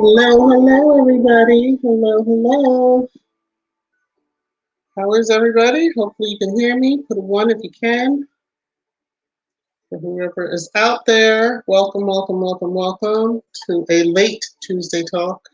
Hello, hello, everybody. Hello, hello. How is everybody? Hopefully you can hear me. Put a 1 if you can. For whoever is out there, welcome, welcome, welcome, welcome to a late Tuesday talk.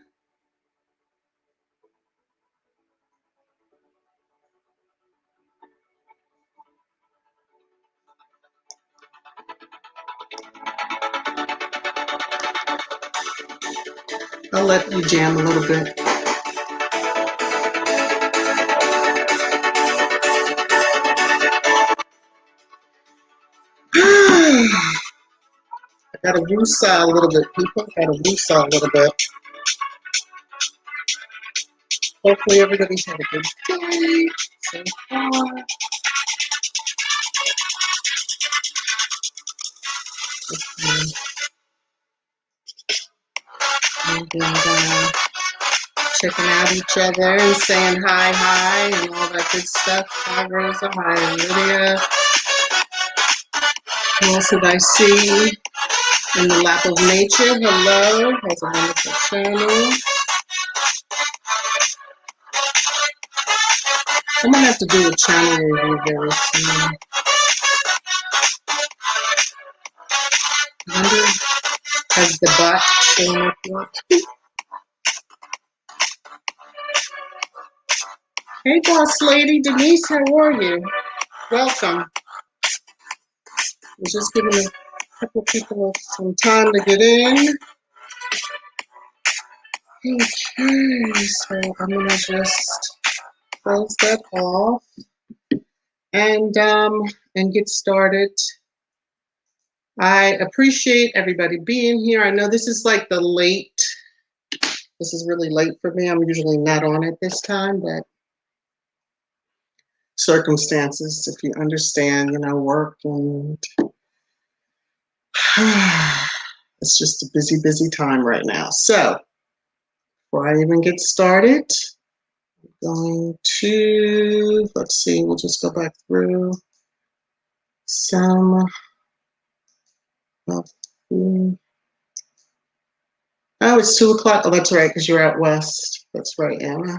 I'll let you jam a little bit. I gotta woosah a little bit, people. Gotta woosah a little bit. Hopefully everybody's had a good day so far. And checking out each other and saying hi and all that good stuff. Hi Rosa, hi Lydia. Who else did I see in the lap of nature? Hello, has a wonderful channel. I'm gonna have to do a channel review very soon. I wonder, has the bot shown up yet? Hey, boss lady Denise, how are you? Welcome. We're just giving a couple people some time to get in. Okay, so I'm gonna just close that off and get started. I appreciate everybody being here. I know this is like this is really late for me. I'm usually not on at this time, but circumstances, if you understand, work and it's just a busy, busy time right now. So before I even get started, I'm going to, let's see, we'll just go back through some of the, oh, it's 2 o'clock. Oh, that's right, because you're out west. That's right, Anna.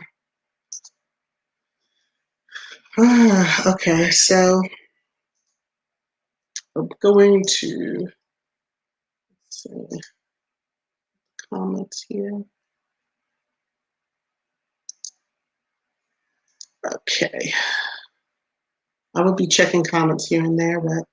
Okay, so I'm going to see comments here. Okay. I will be checking comments here and there, but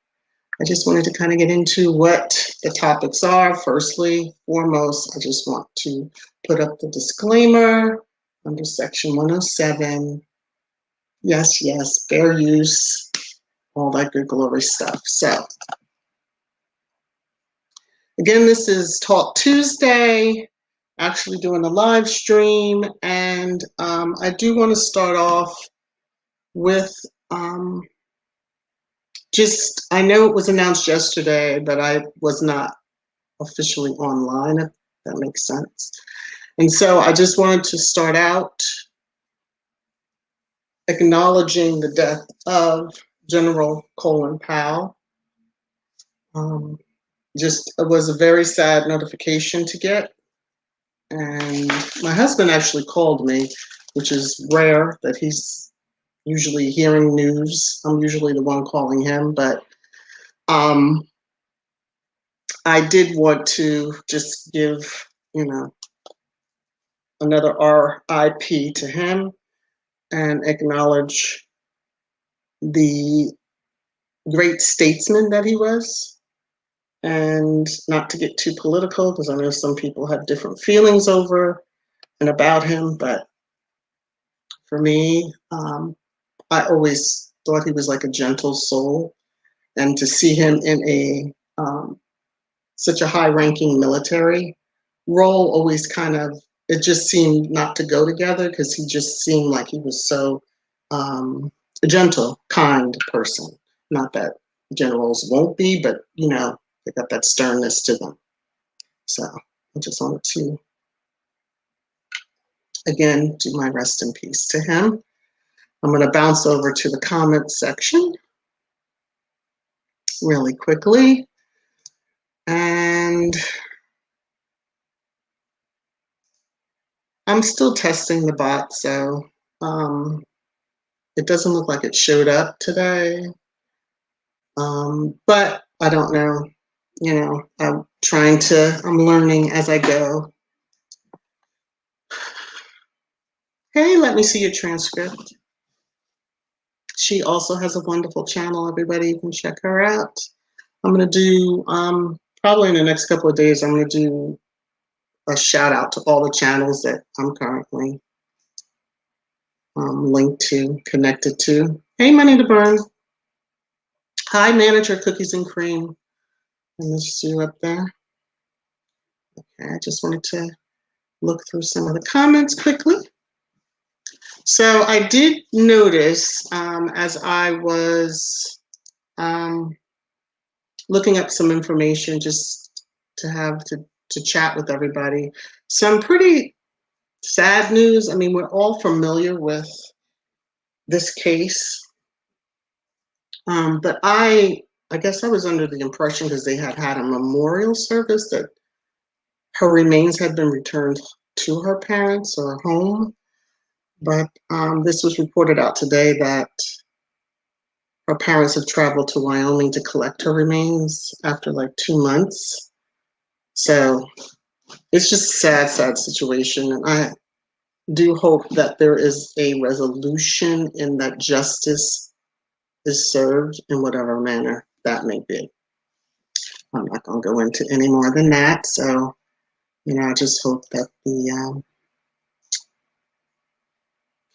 I just wanted to kind of get into what the topics are. Firstly, foremost, I just want to put up the disclaimer under section 107. Yes, yes, fair use, all that good glory stuff. So again, this is Talk Tuesday, actually doing a live stream, and I do want to start off with I know it was announced yesterday, but I was not officially online, if that makes sense. And so I just wanted to start out acknowledging the death of General Colin Powell. It was a very sad notification to get. And my husband actually called me, which is rare that he's usually hearing news. I'm usually the one calling him, but I did want to just give, another RIP to him and acknowledge the great statesman that he was. And not to get too political, because I know some people have different feelings over and about him, but for me, I always thought he was like a gentle soul. And to see him in such a high-ranking military role always it just seemed not to go together, because he just seemed like he was so a gentle, kind person. Not that generals won't be, but they got that sternness to them. So I just wanted to, again, do my rest in peace to him. I'm going to bounce over to the comments section really quickly. And I'm still testing the bot, so it doesn't look like it showed up today. But I don't know. You know, I'm learning as I go. Hey, let me see your transcript. She also has a wonderful channel. Everybody, you can check her out. I'm going to do, probably in the next couple of days, I'm going to do a shout out to all the channels that I'm currently linked to, connected to. Hey, Money to Burn. Hi, Manager Cookies and Cream. And let's see you up there. Okay, I just wanted to look through some of the comments quickly. So I did notice as I was looking up some information just to have to chat with everybody, some pretty sad news. I mean, we're all familiar with this case, but I guess I was under the impression, because they had a memorial service, that her remains had been returned to her parents or home. But this was reported out today that her parents have traveled to Wyoming to collect her remains after like 2 months. So it's just a sad, sad situation. And I do hope that there is a resolution and that justice is served in whatever manner that may be. I'm not going to go into any more than that. So, you know, I just hope that the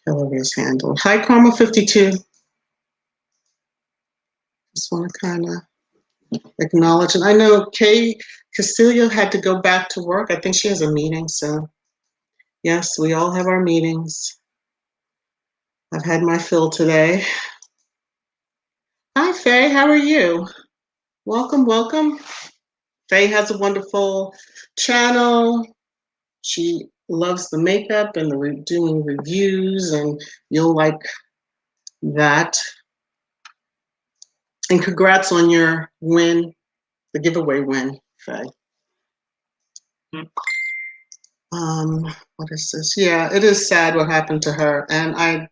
killer is handled. Hi, Karma 52. Just want to kind of acknowledge. And I know Kay Castillo had to go back to work. I think she has a meeting. So, yes, we all have our meetings. I've had my fill today. Hi, Faye. How are you? Welcome, welcome. Faye has a wonderful channel. She loves the makeup and the doing reviews, and you'll like that. And congrats on your win, the giveaway win, Faye. What is this? Yeah, it is sad what happened to her, and I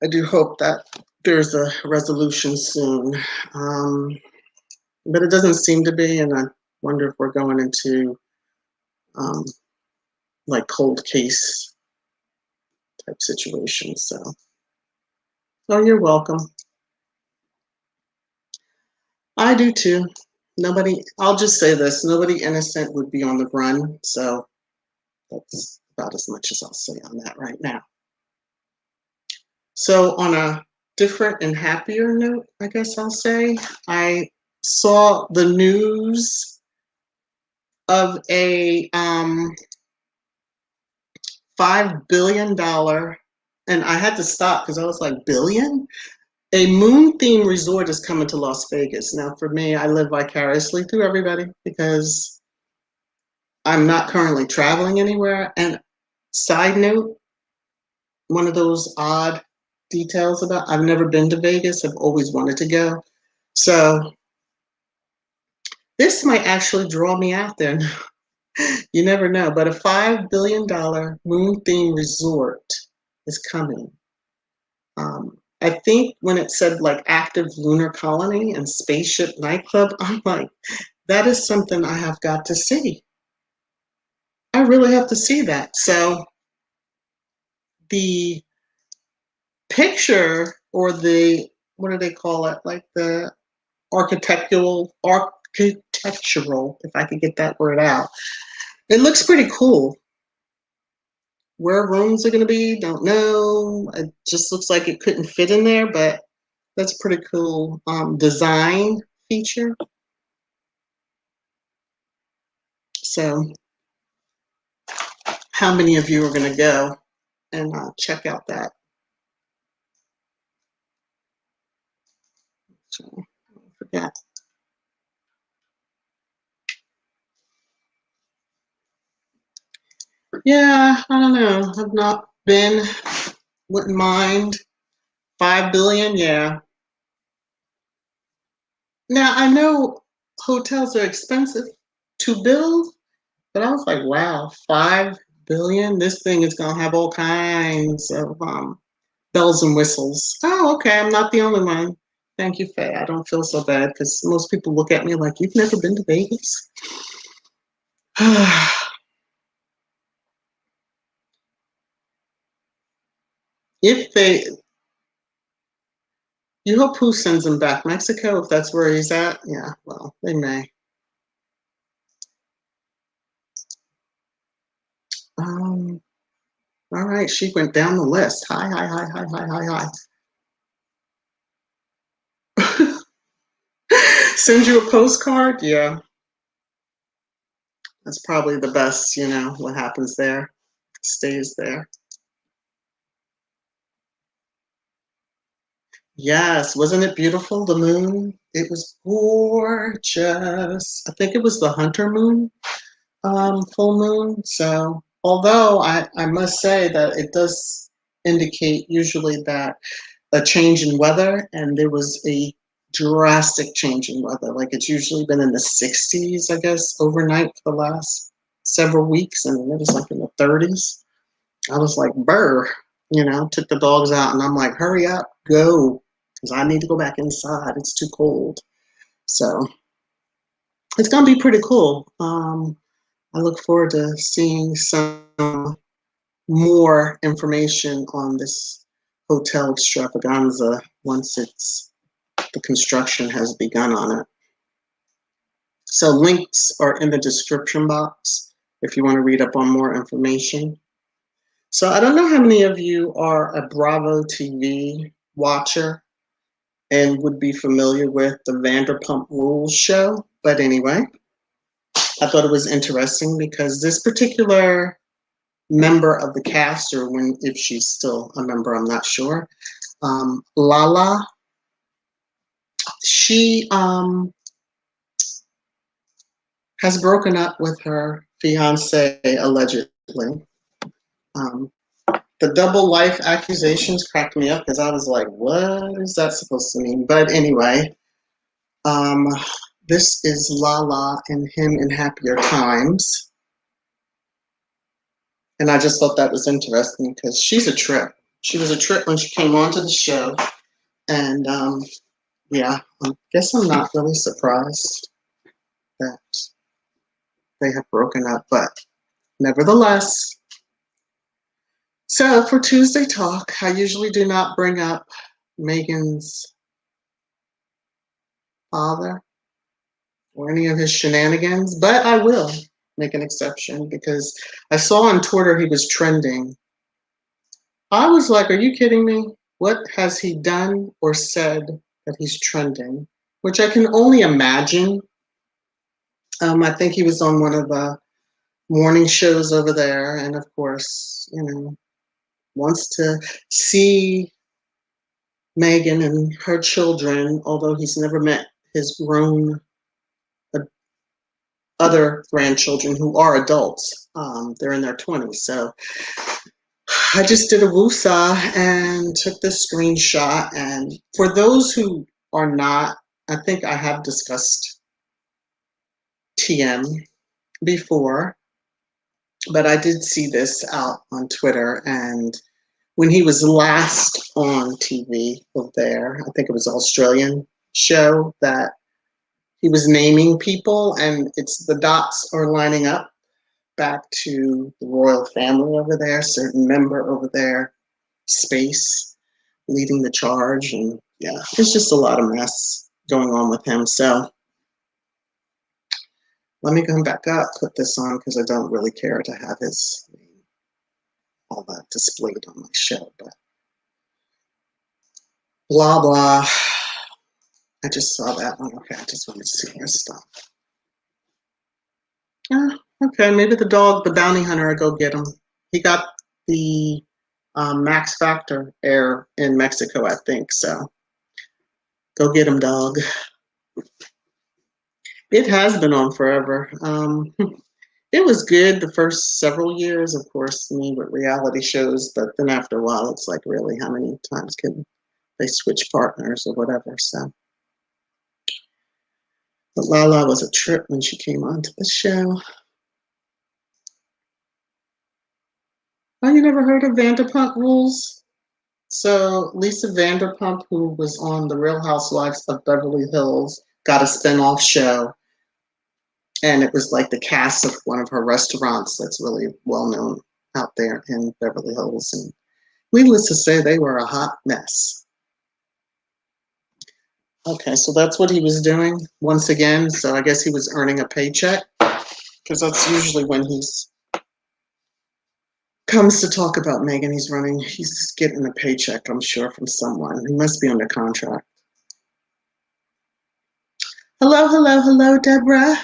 do hope that there's a resolution soon. But it doesn't seem to be, and I wonder if we're going into like cold case type situations. So, oh, you're welcome. I do too. I'll just say this, nobody innocent would be on the run. So that's about as much as I'll say on that right now. So on a different and happier note, I guess I'll say, I saw the news of a $5 billion, and I had to stop because I was like, billion? A moon-themed resort is coming to Las Vegas. Now, for me, I live vicariously through everybody because I'm not currently traveling anywhere. And side note, one of those odd details about, I've never been to Vegas. I've always wanted to go. So this might actually draw me out there. You never know. But a $5 billion moon-themed resort is coming. I think when it said like active lunar colony and spaceship nightclub, I'm like, that is something I have got to see. I really have to see that. So the picture, or the, what do they call it? Like the architectural, if I could get that word out. It looks pretty cool. Where rooms are going to be, don't know. It just looks like it couldn't fit in there, but that's pretty cool design feature. So how many of you are going to go and check out that? So, I forgot. Yeah, I don't know. I've not been, wouldn't mind. 5 billion, yeah. Now, I know hotels are expensive to build, but I was like, wow, $5 billion. This thing is going to have all kinds of bells and whistles. Oh, okay. I'm not the only one. Thank you, Faye. I don't feel so bad because most people look at me like, you've never been to Vegas? If they, you hope who sends him back? Mexico, if that's where he's at? Yeah, well, they may. All right, she went down the list. Hi, hi, hi, hi, hi, hi, hi. Send you a postcard? Yeah, that's probably the best, you know, what happens there stays there. Yes, wasn't it beautiful, the moon? It was gorgeous. I think it was the Hunter moon, full moon. So, although I must say that it does indicate usually that a change in weather, and there was a drastic change in weather. Like it's usually been in the 60s, I guess, overnight for the last several weeks, and it was like in the 30s. I was like, burr, you know, took the dogs out, and I'm like, hurry up, go, because I need to go back inside. It's too cold. So it's gonna be pretty cool. I look forward to seeing some more information on this hotel extravaganza once the construction has begun on it. So links are in the description box if you want to read up on more information. So I don't know how many of you are a Bravo TV watcher and would be familiar with the Vanderpump Rules show, but anyway, I thought it was interesting because this particular member of the cast, or when if she's still a member, I'm not sure. Lala, she has broken up with her fiance allegedly. Um, the double life accusations cracked me up because I was like, what is that supposed to mean? But anyway, um, this is Lala and him in happier times. And I just thought that was interesting because she's a trip. She was a trip when she came onto the show. And yeah, I guess I'm not really surprised that they have broken up, but nevertheless. So for Tuesday Talk, I usually do not bring up Megan's father or any of his shenanigans, but I will make an exception because I saw on Twitter he was trending. I was like, are you kidding me? What has he done or said that he's trending? Which I can only imagine. I think he was on one of the morning shows over there, and of course, you know, wants to see Megan and her children, although he's never met his grown other grandchildren who are adults. They're in their 20s. So I just did a woosah and took this screenshot. And for those who are not, I think I have discussed TM before, but I did see this out on Twitter. And when he was last on TV over there, I think it was an Australian show that he was naming people, and it's the dots are lining up back to the royal family over there, certain member over there, space leading the charge, and yeah, it's just a lot of mess going on with him. So let me come back up, put this on because I don't really care to have his name all that displayed on my show, but blah blah. I just saw that one. Okay, I just wanted to see more stuff. Okay, maybe the dog, the bounty hunter, I go get him. He got the Max Factor air in Mexico, I think. So go get him, dog. It has been on forever. It was good the first several years, of course, me with reality shows, but then after a while, it's like, really, how many times can they switch partners or whatever? So, but Lala was a trip when she came onto the show. Oh, you never heard of Vanderpump Rules? So Lisa Vanderpump, who was on The Real Housewives of Beverly Hills, got a spinoff show. And it was like the cast of one of her restaurants that's really well known out there in Beverly Hills. And needless to say, they were a hot mess. Okay, so that's what he was doing once again. So I guess he was earning a paycheck, because that's usually when he's comes to talk about Megan. He's getting a paycheck, I'm sure, from someone. He must be under contract. Hello, hello, hello, Deborah.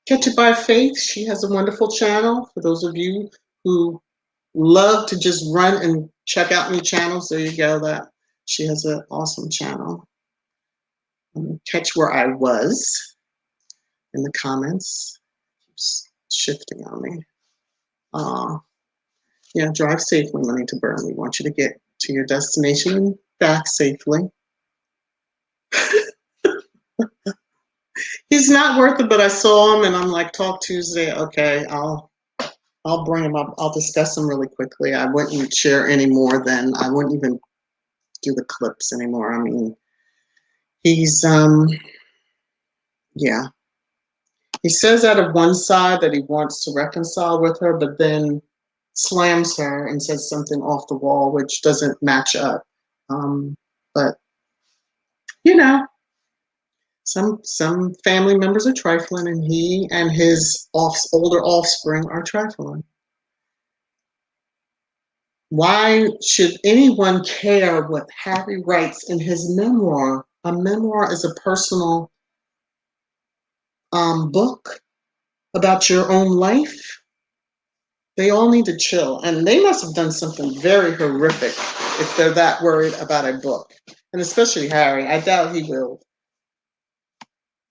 Catch It by Faith. She has a wonderful channel. For those of you who love to just run and check out new channels, there you go. That she has an awesome channel. Catch where I was in the comments. Keeps shifting on me. Yeah, drive safely, money to burn. We want you to get to your destination and back safely. He's not worth it, but I saw him and I'm like, Talk Tuesday. Okay, I'll bring him up. I'll discuss him really quickly. I wouldn't share any more than I wouldn't even do the clips anymore. I mean, he's yeah. He says out of one side that he wants to reconcile with her, but then slams her and says something off the wall which doesn't match up. But you know, some family members are trifling, and he and his older offspring are trifling. Why should anyone care what Harry writes in his memoir? A memoir is a personal book about your own life. They all need to chill, and they must have done something very horrific if they're that worried about a book. And especially Harry, I doubt he will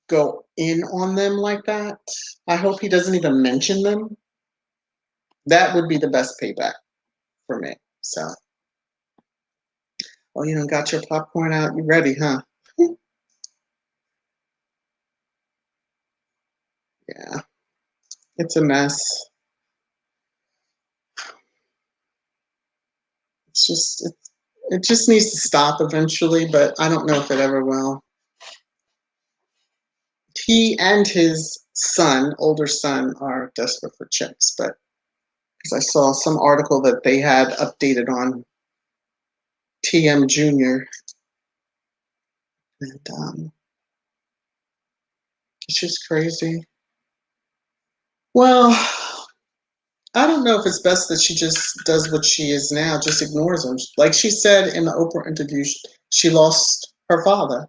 go in on them like that. I hope he doesn't even mention them. That would be the best payback for me. So, oh, you know, got your popcorn out. You ready, huh? Yeah, it's a mess. It just needs to stop eventually, but I don't know if it ever will. He and his son, older son, are desperate for chicks, but because I saw some article that they had updated on TM Jr. And it's just crazy. Well, I don't know if it's best that she just does what she is now, just ignores him. Like she said in the Oprah interview, she lost her father.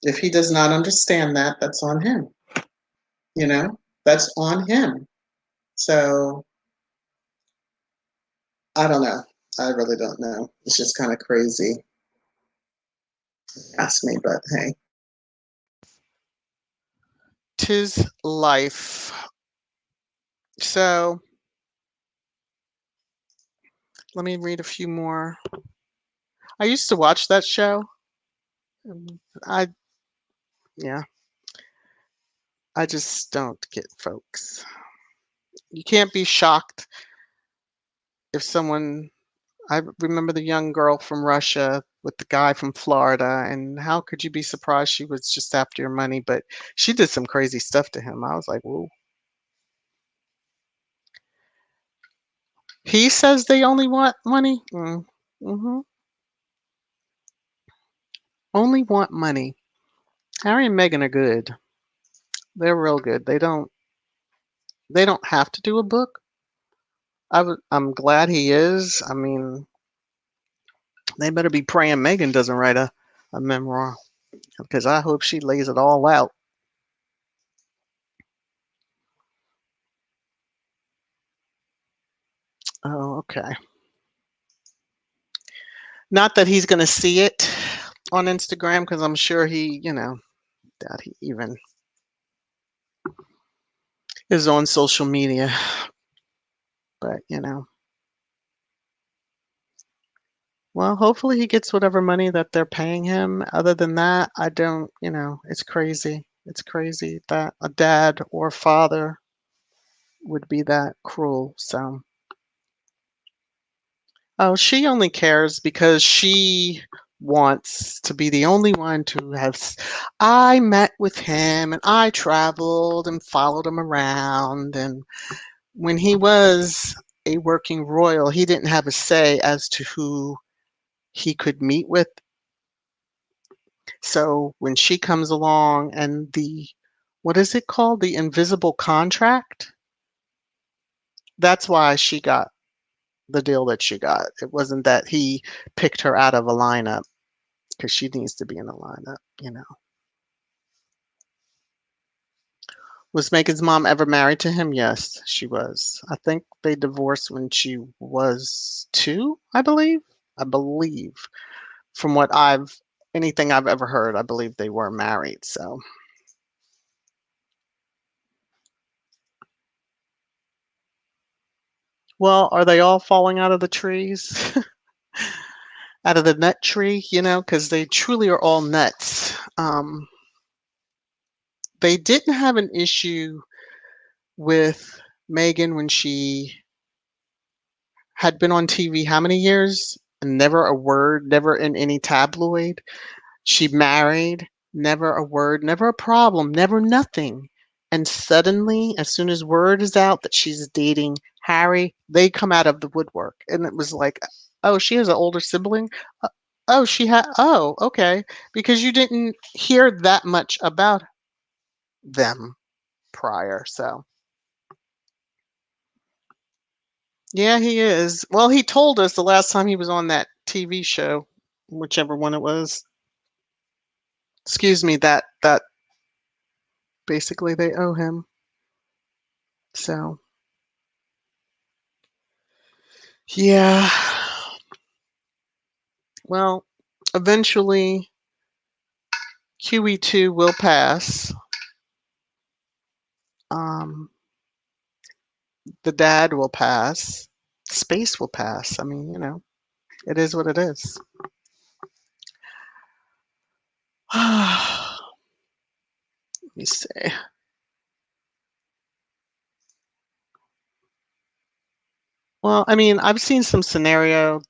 If he does not understand that, that's on him. You know, that's on him. So I don't know. I really don't know. It's just kind of crazy. Ask me, but hey. 'Tis life. So let me read a few more. I used to watch that show. Yeah. I just don't get folks. You can't be shocked if someone. I remember the young girl from Russia with the guy from Florida, and how could you be surprised she was just after your money? But she did some crazy stuff to him. I was like, whoa. He says they only want money. Mm-hmm. Only want money. Harry and Meghan are good. They're real good. They don't have to do a book. I'm glad he is. I mean, they better be praying Meghan doesn't write a memoir, because I hope she lays it all out. Oh, okay. Not that he's going to see it on Instagram, because I'm sure he, that he even is on social media. But, well, hopefully he gets whatever money that they're paying him. Other than that, I don't, it's crazy. It's crazy that a dad or father would be that cruel. So Oh, she only cares because she wants to be the only one to have. I met with him and I traveled and followed him around. And when he was a working royal, he didn't have a say as to who he could meet with. So when she comes along and what is it called? The invisible contract? That's why she got the deal that she got. It wasn't that he picked her out of a lineup because she needs to be in a lineup. Was Megan's mom ever married to him? Yes, she was. I think they divorced when she was 2, I believe. I believe. From anything I've ever heard, I believe they were married. So, well, are they all falling out of the trees? Out of the nut tree, because they truly are all nuts. They didn't have an issue with Megan when she had been on TV how many years? And never a word, never in any tabloid. She married, never a word, never a problem, never nothing. And suddenly, as soon as word is out that she's dating Harry, they come out of the woodwork. And it was like, oh, she has an older sibling? Uh, oh, okay. Because you didn't hear that much about them prior. So, yeah, he is. Well, he told us the last time he was on that TV show, whichever one it was. Excuse me, that basically they owe him. So, yeah. Well, eventually QE2 will pass. Um, the dad will pass. Space will pass. I mean, it is what it is. Let me see. Well, I mean, I've seen some scenario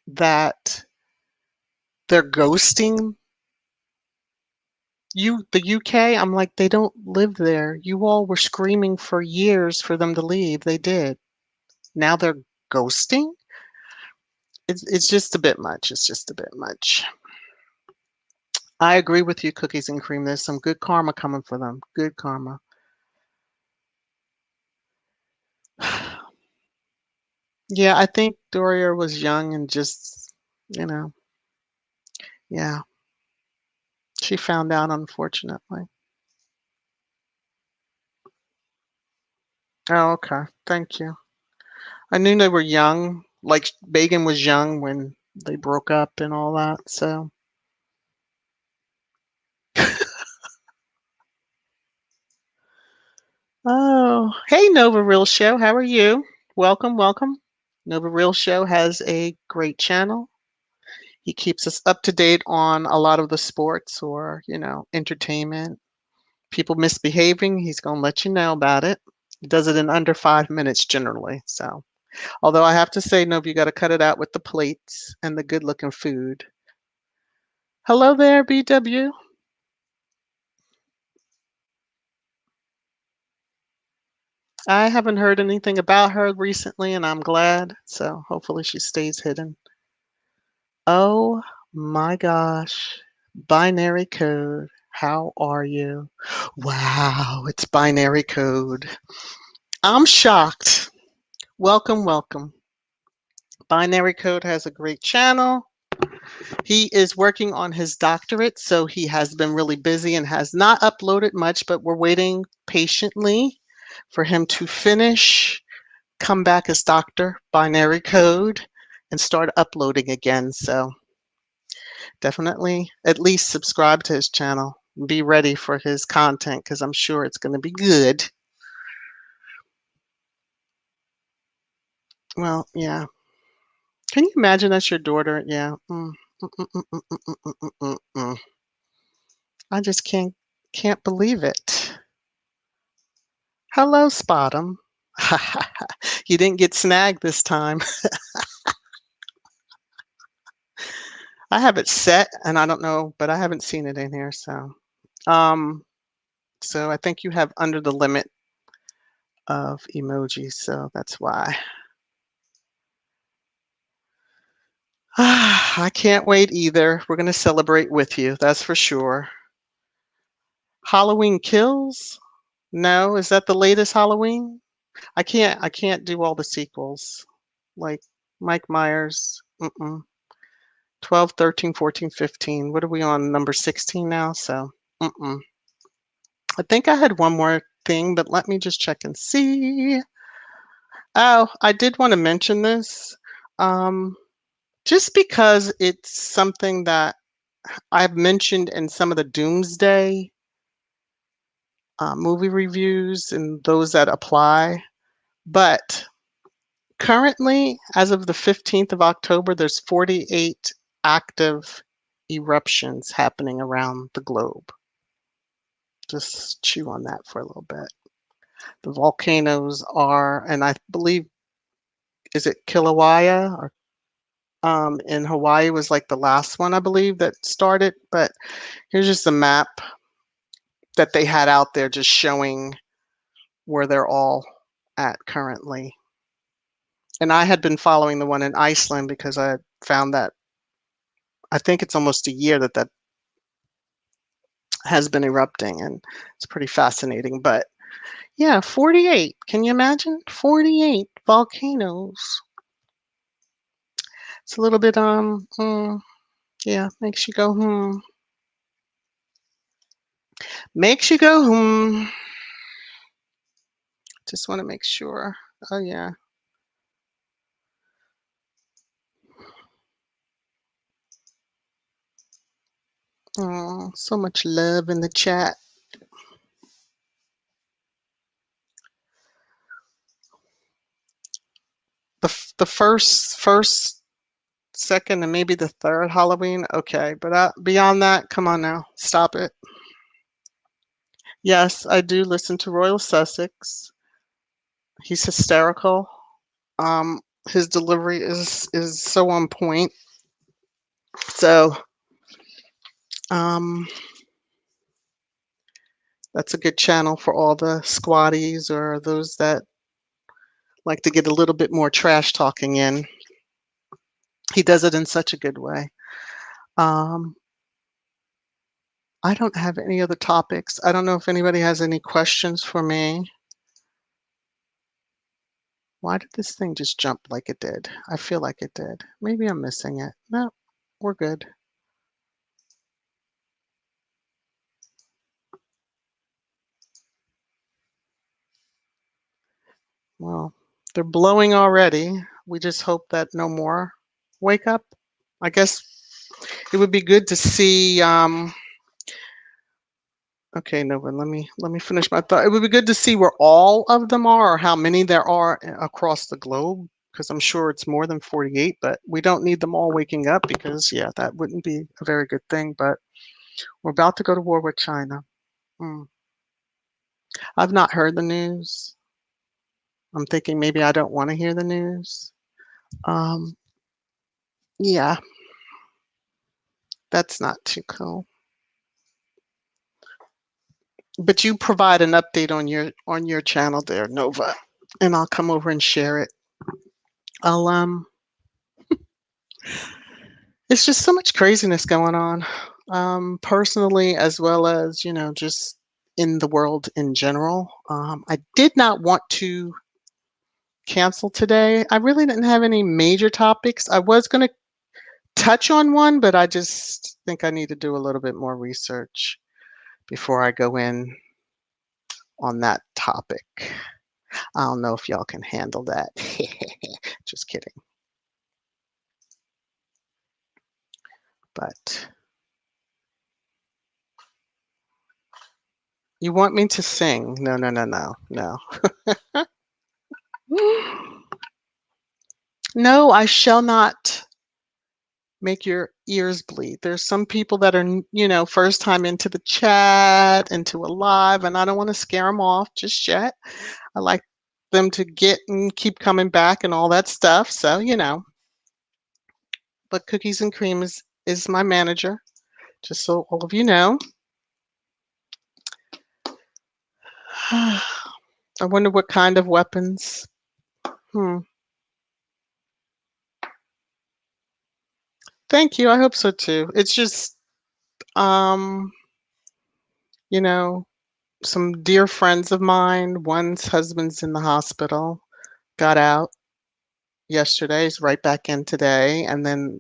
that they're ghosting the UK. I'm like, they don't live there. You all were screaming for years for them to leave. They did. Now they're ghosting? It's just a bit much. It's just a bit much. I agree with you, cookies and cream. There's some good karma coming for them. Good karma. Yeah, I think Doria was young and just, you know, yeah, she found out, unfortunately. Oh, okay. Thank you. I knew they were young. Like Megan was young when they broke up and all that. So, oh, hey, Nova Real Show. How are you? Welcome, welcome. Nova Real Show has a great channel. He keeps us up to date on a lot of the sports or, entertainment. People misbehaving, he's going to let you know about it. He does it in under 5 minutes generally. So, although I have to say, Nova, you got to cut it out with the plates and the good looking food. Hello there, BW. I haven't heard anything about her recently, and I'm glad. So, hopefully, she stays hidden. Oh my gosh. Binary code. How are you? Wow, it's binary code. I'm shocked. Welcome, welcome. Binary Code has a great channel. He is working on his doctorate, so he has been really busy and has not uploaded much, but we're waiting patiently for him to finish, come back as Dr. Binary Code, and start uploading again. So definitely at least subscribe to his channel. Be ready for his content because I'm sure it's going to be good. Well, yeah. Can you imagine that's your daughter? Yeah. I just can't believe it. Hello, Spotum. You didn't get snagged this time. I have it set, and I don't know, but I haven't seen it in here. So I think you have under the limit of emojis, so that's why. I can't wait either. We're going to celebrate with you, that's for sure. Halloween Kills? No, is that the latest Halloween? I can't do all the sequels. Like Mike Myers. 12, 13, 14, 15. What are we on? Number 16 now, so I think I had one more thing, but let me just check and see. Oh, I did want to mention this. Just because it's something that I've mentioned in some of the Doomsday movie reviews and those that apply. But currently, as of the 15th of October, there's 48 active eruptions happening around the globe. Just chew on that for a little bit. The volcanoes are, and I believe, is it Kilauea or in Hawaii was like the last one, I believe, that started. But here's just a map that they had out there just showing where they're all at currently. And I had been following the one in Iceland because I found that I think it's almost a year that has been erupting, and it's pretty fascinating. But yeah, 48. Can you imagine? 48 volcanoes. It's a little bit yeah, makes you go Makes you go Just want to make sure. Oh yeah. Oh, so much love in the chat. The first, second, and maybe the third Halloween. Okay, but beyond that, come on now, stop it. Yes, I do listen to Royal Sussex. He's hysterical. His delivery is so on point. So, that's a good channel for all the squatties or those that like to get a little bit more trash talking in. He does it in such a good way. I don't have any other topics. I don't know if anybody has any questions for me. Why did this thing just jump like it did? I feel like it did. Maybe I'm missing it. No, we're good. Well, they're blowing already. We just hope that no more wake up. I guess it would be good to see. Okay, no, but let me finish my thought. It would be good to see where all of them are, or how many there are across the globe, because I'm sure it's more than 48. But we don't need them all waking up, because yeah, that wouldn't be a very good thing. But we're about to go to war with China. I've not heard the news. I'm thinking maybe I don't want to hear the news. Yeah, that's not too cool. But you provide an update on your channel there, Nova, and I'll come over and share it. It's just so much craziness going on, personally, as well as, just in the world in general. I did not want to cancel today. I really didn't have any major topics. I was going to touch on one, but I just think I need to do a little bit more research before I go in on that topic. I don't know if y'all can handle that. Just kidding. But you want me to sing? No, no, no, no, no. No, I shall not make your ears bleed. There's some people that are, first time into the chat, into a live, and I don't want to scare them off just yet. I like them to get and keep coming back and all that stuff. So, you know, but Cookies and Cream is my manager, just so all of you know. I wonder what kind of weapons. Thank you. I hope so too. It's just, um, you know, some dear friends of mine, one's husband's in the hospital, got out yesterday, he's right back in today, and then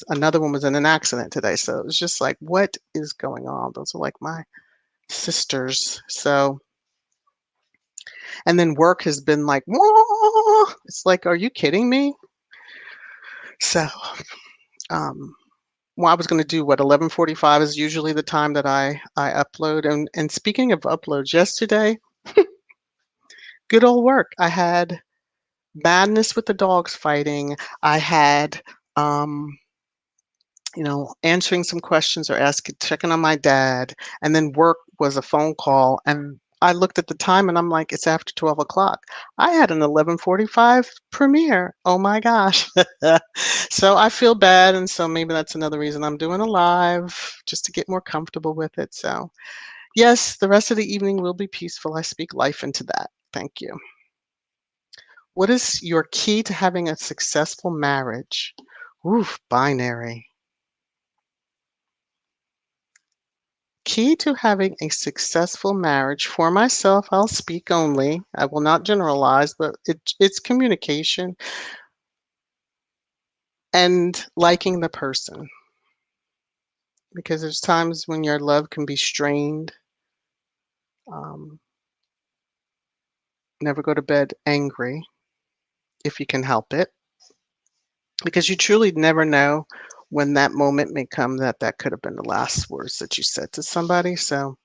another one was in an accident today. So it was just like, what is going on? Those are like my sisters. So, and then work has been like, whoa! It's like, are you kidding me? So, um, well, I was going to do what 11:45 is usually the time that I upload. And speaking of uploads, yesterday, good old work. I had madness with the dogs fighting. I had, um, answering some questions or checking on my dad, and then work was a phone call. And I looked at the time and I'm like, it's after 12 o'clock. I had an 11:45 premiere. Oh my gosh. So I feel bad. And so maybe that's another reason I'm doing a live, just to get more comfortable with it. So yes, the rest of the evening will be peaceful. I speak life into that. Thank you. What is your key to having a successful marriage? Oof, binary. Key to having a successful marriage for myself, I'll speak only. I will not generalize, but it's communication and liking the person. Because there's times when your love can be strained. Um, Never go to bed angry if you can help it. Because you truly never know when that moment may come that could have been the last words that you said to somebody. So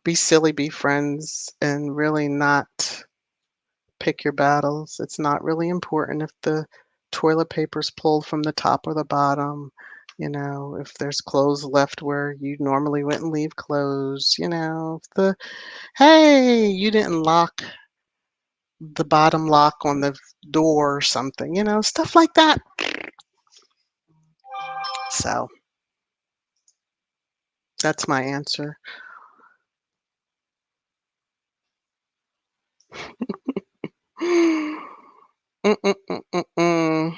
be silly, be friends, and really not pick your battles. It's not really important if the toilet paper's pulled from the top or the bottom. If there's clothes left where you normally wouldn't leave clothes, hey, you didn't lock the bottom lock on the door or something, stuff like that. So that's my answer. Mm-mm-mm-mm-mm.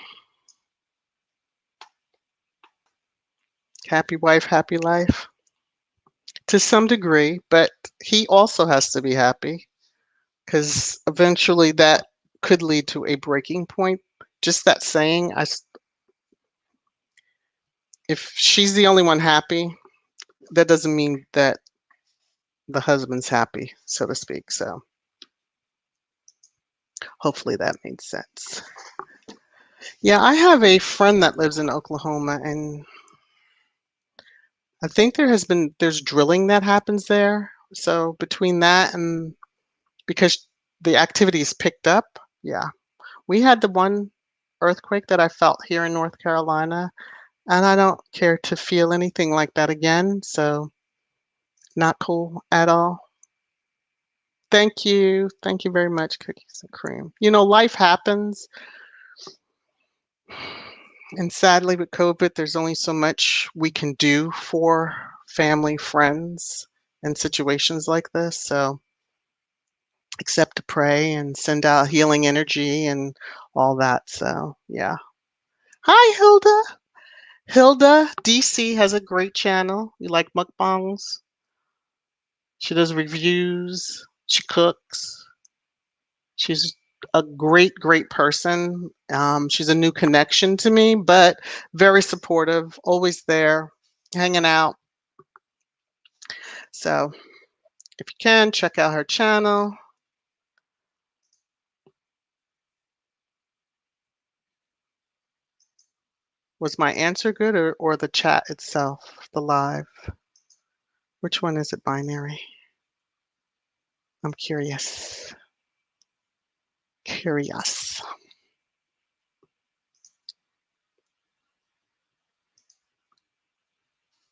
Happy wife, happy life. To some degree, but he also has to be happy because eventually that could lead to a breaking point. Just that saying, if she's the only one happy, that doesn't mean that the husband's happy, so to speak. So hopefully that made sense. Yeah, I have a friend that lives in Oklahoma, and I think there's drilling that happens there. So between that and because the activity's picked up, yeah. We had the one earthquake that I felt here in North Carolina, and I don't care to feel anything like that again. So not cool at all. Thank you. Thank you very much, Cookies and Cream. Life happens. And sadly, with COVID, there's only so much we can do for family, friends in situations like this. So, except to pray and send out healing energy and all that. So, yeah. Hi, Hilda. Hilda DC has a great channel. You like mukbangs? She does reviews. She cooks. She's a great, great person. She's a new connection to me, but very supportive, always there, hanging out. So if you can, check out her channel. Was my answer good or the chat itself, the live? Which one is it, binary? I'm curious. Curious.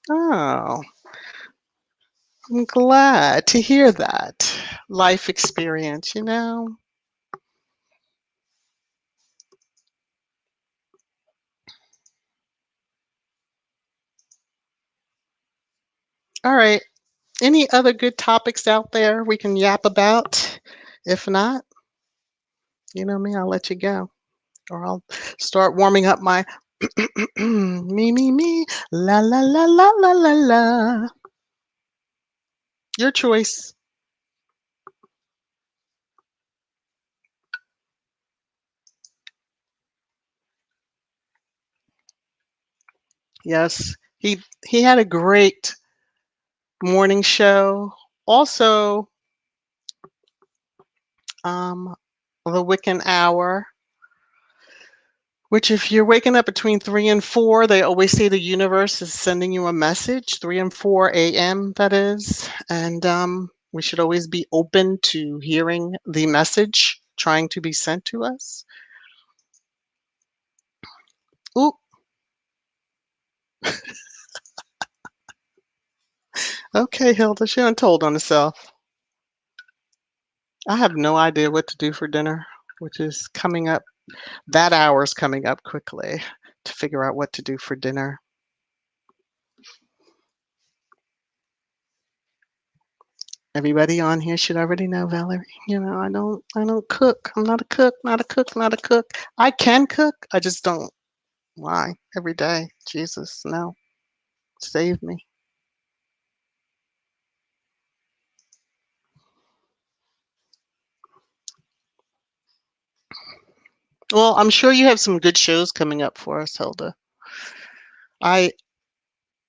Oh, I'm glad to hear that. life experience, you know? All right. Any other good topics out there we can yap about? If not, you know me, I'll let you go. Or I'll start warming up my me, la la la la la la la. Your choice. Yes, he had a great morning show. Also, um, the Wiccan Hour, which if you're waking up between 3 and 4, they always say the universe is sending you a message, 3 and 4 a.m. that is, and we should always be open to hearing the message trying to be sent to us. Ooh, okay, Hilda, she done told on herself. I have no idea what to do for dinner, which is coming up. That hour is coming up quickly to figure out what to do for dinner. Everybody on here should already know, Valerie. You know, I don't cook. I'm not a cook, not a cook, not a cook. I can cook. I just don't. Why? Every day. Jesus, no. Save me. Well, I'm sure you have some good shows coming up for us, Hilda. I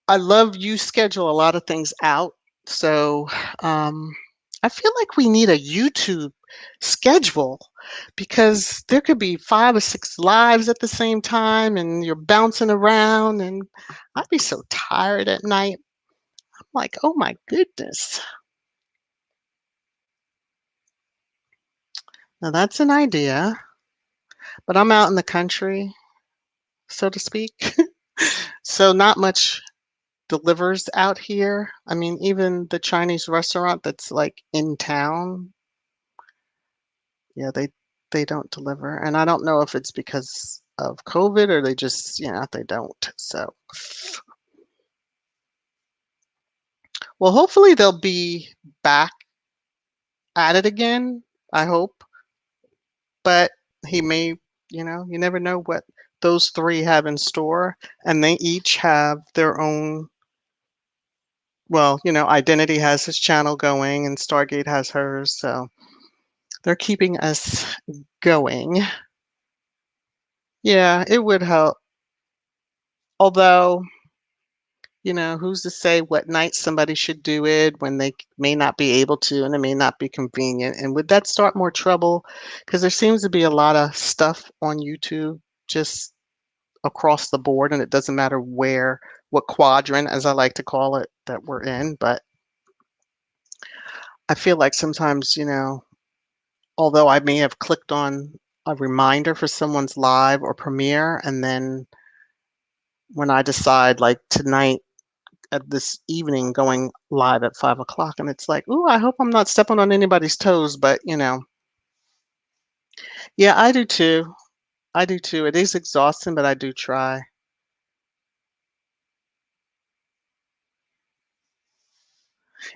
I love you schedule a lot of things out. So um, I feel like we need a YouTube schedule because there could be 5 or 6 lives at the same time and you're bouncing around and I'd be so tired at night. I'm like, oh my goodness. Now that's an idea, but I'm out in the country, so to speak. So not much delivers out here. I mean, even the Chinese restaurant that's like in town, yeah, they don't deliver. And I don't know if it's because of COVID or they just, they don't. So, well, hopefully they'll be back at it again. I hope. But he may, you never know what those three have in store. And they each have their own, well, Identity has his channel going and Stargate has hers. So they're keeping us going. Yeah, it would help. Although, who's to say what night somebody should do it when they may not be able to and it may not be convenient? And would that start more trouble? Because there seems to be a lot of stuff on YouTube just across the board, and it doesn't matter what quadrant, as I like to call it, that we're in. But I feel like sometimes, although I may have clicked on a reminder for someone's live or premiere, and then when I decide, like tonight, at this evening going live at 5 o'clock, and it's like, ooh, I hope I'm not stepping on anybody's toes, but yeah, I do too. I do too. It is exhausting, but I do try.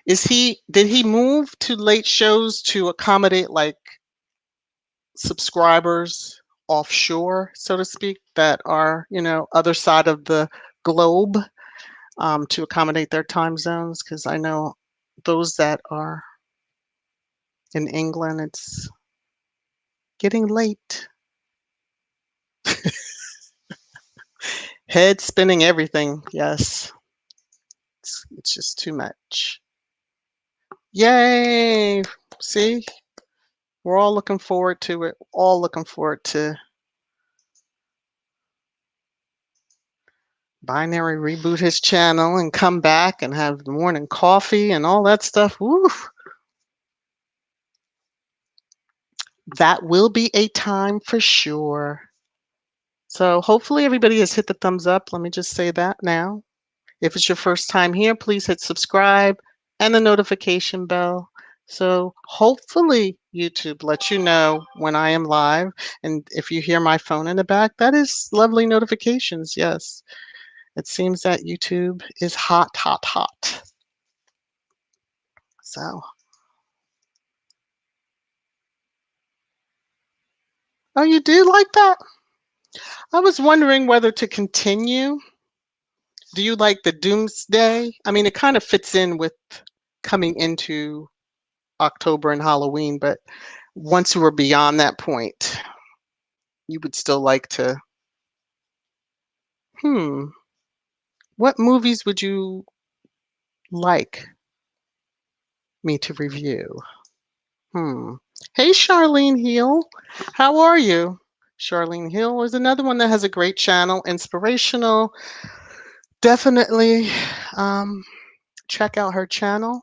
Did he move to late shows to accommodate like subscribers offshore, so to speak, that are, other side of the globe, to accommodate their time zones? Because I know those that are in England, it's getting late. Head spinning everything. Yes. It's just too much. Yay. See? We're all looking forward to it. All looking forward to Binary reboot his channel and come back and have the morning coffee and all that stuff. Woo. That will be a time for sure. So hopefully everybody has hit the thumbs up. Let me just say that now. If it's your first time here, please hit subscribe and the notification bell So hopefully YouTube lets you know when I am live. And if you hear my phone in the back, that is lovely notifications. Yes, it seems that YouTube is hot, hot, hot. So, oh, you do like that? I was wondering whether to continue. Do you like the doomsday? I mean, it kind of fits in with coming into October and Halloween, but once we're beyond that point, you would still like to, hmm, what movies would you like me to review? Hmm. Hey, Charlene Hill. How are you? Charlene Hill is another one that has a great channel, inspirational. Definitely um, check out her channel.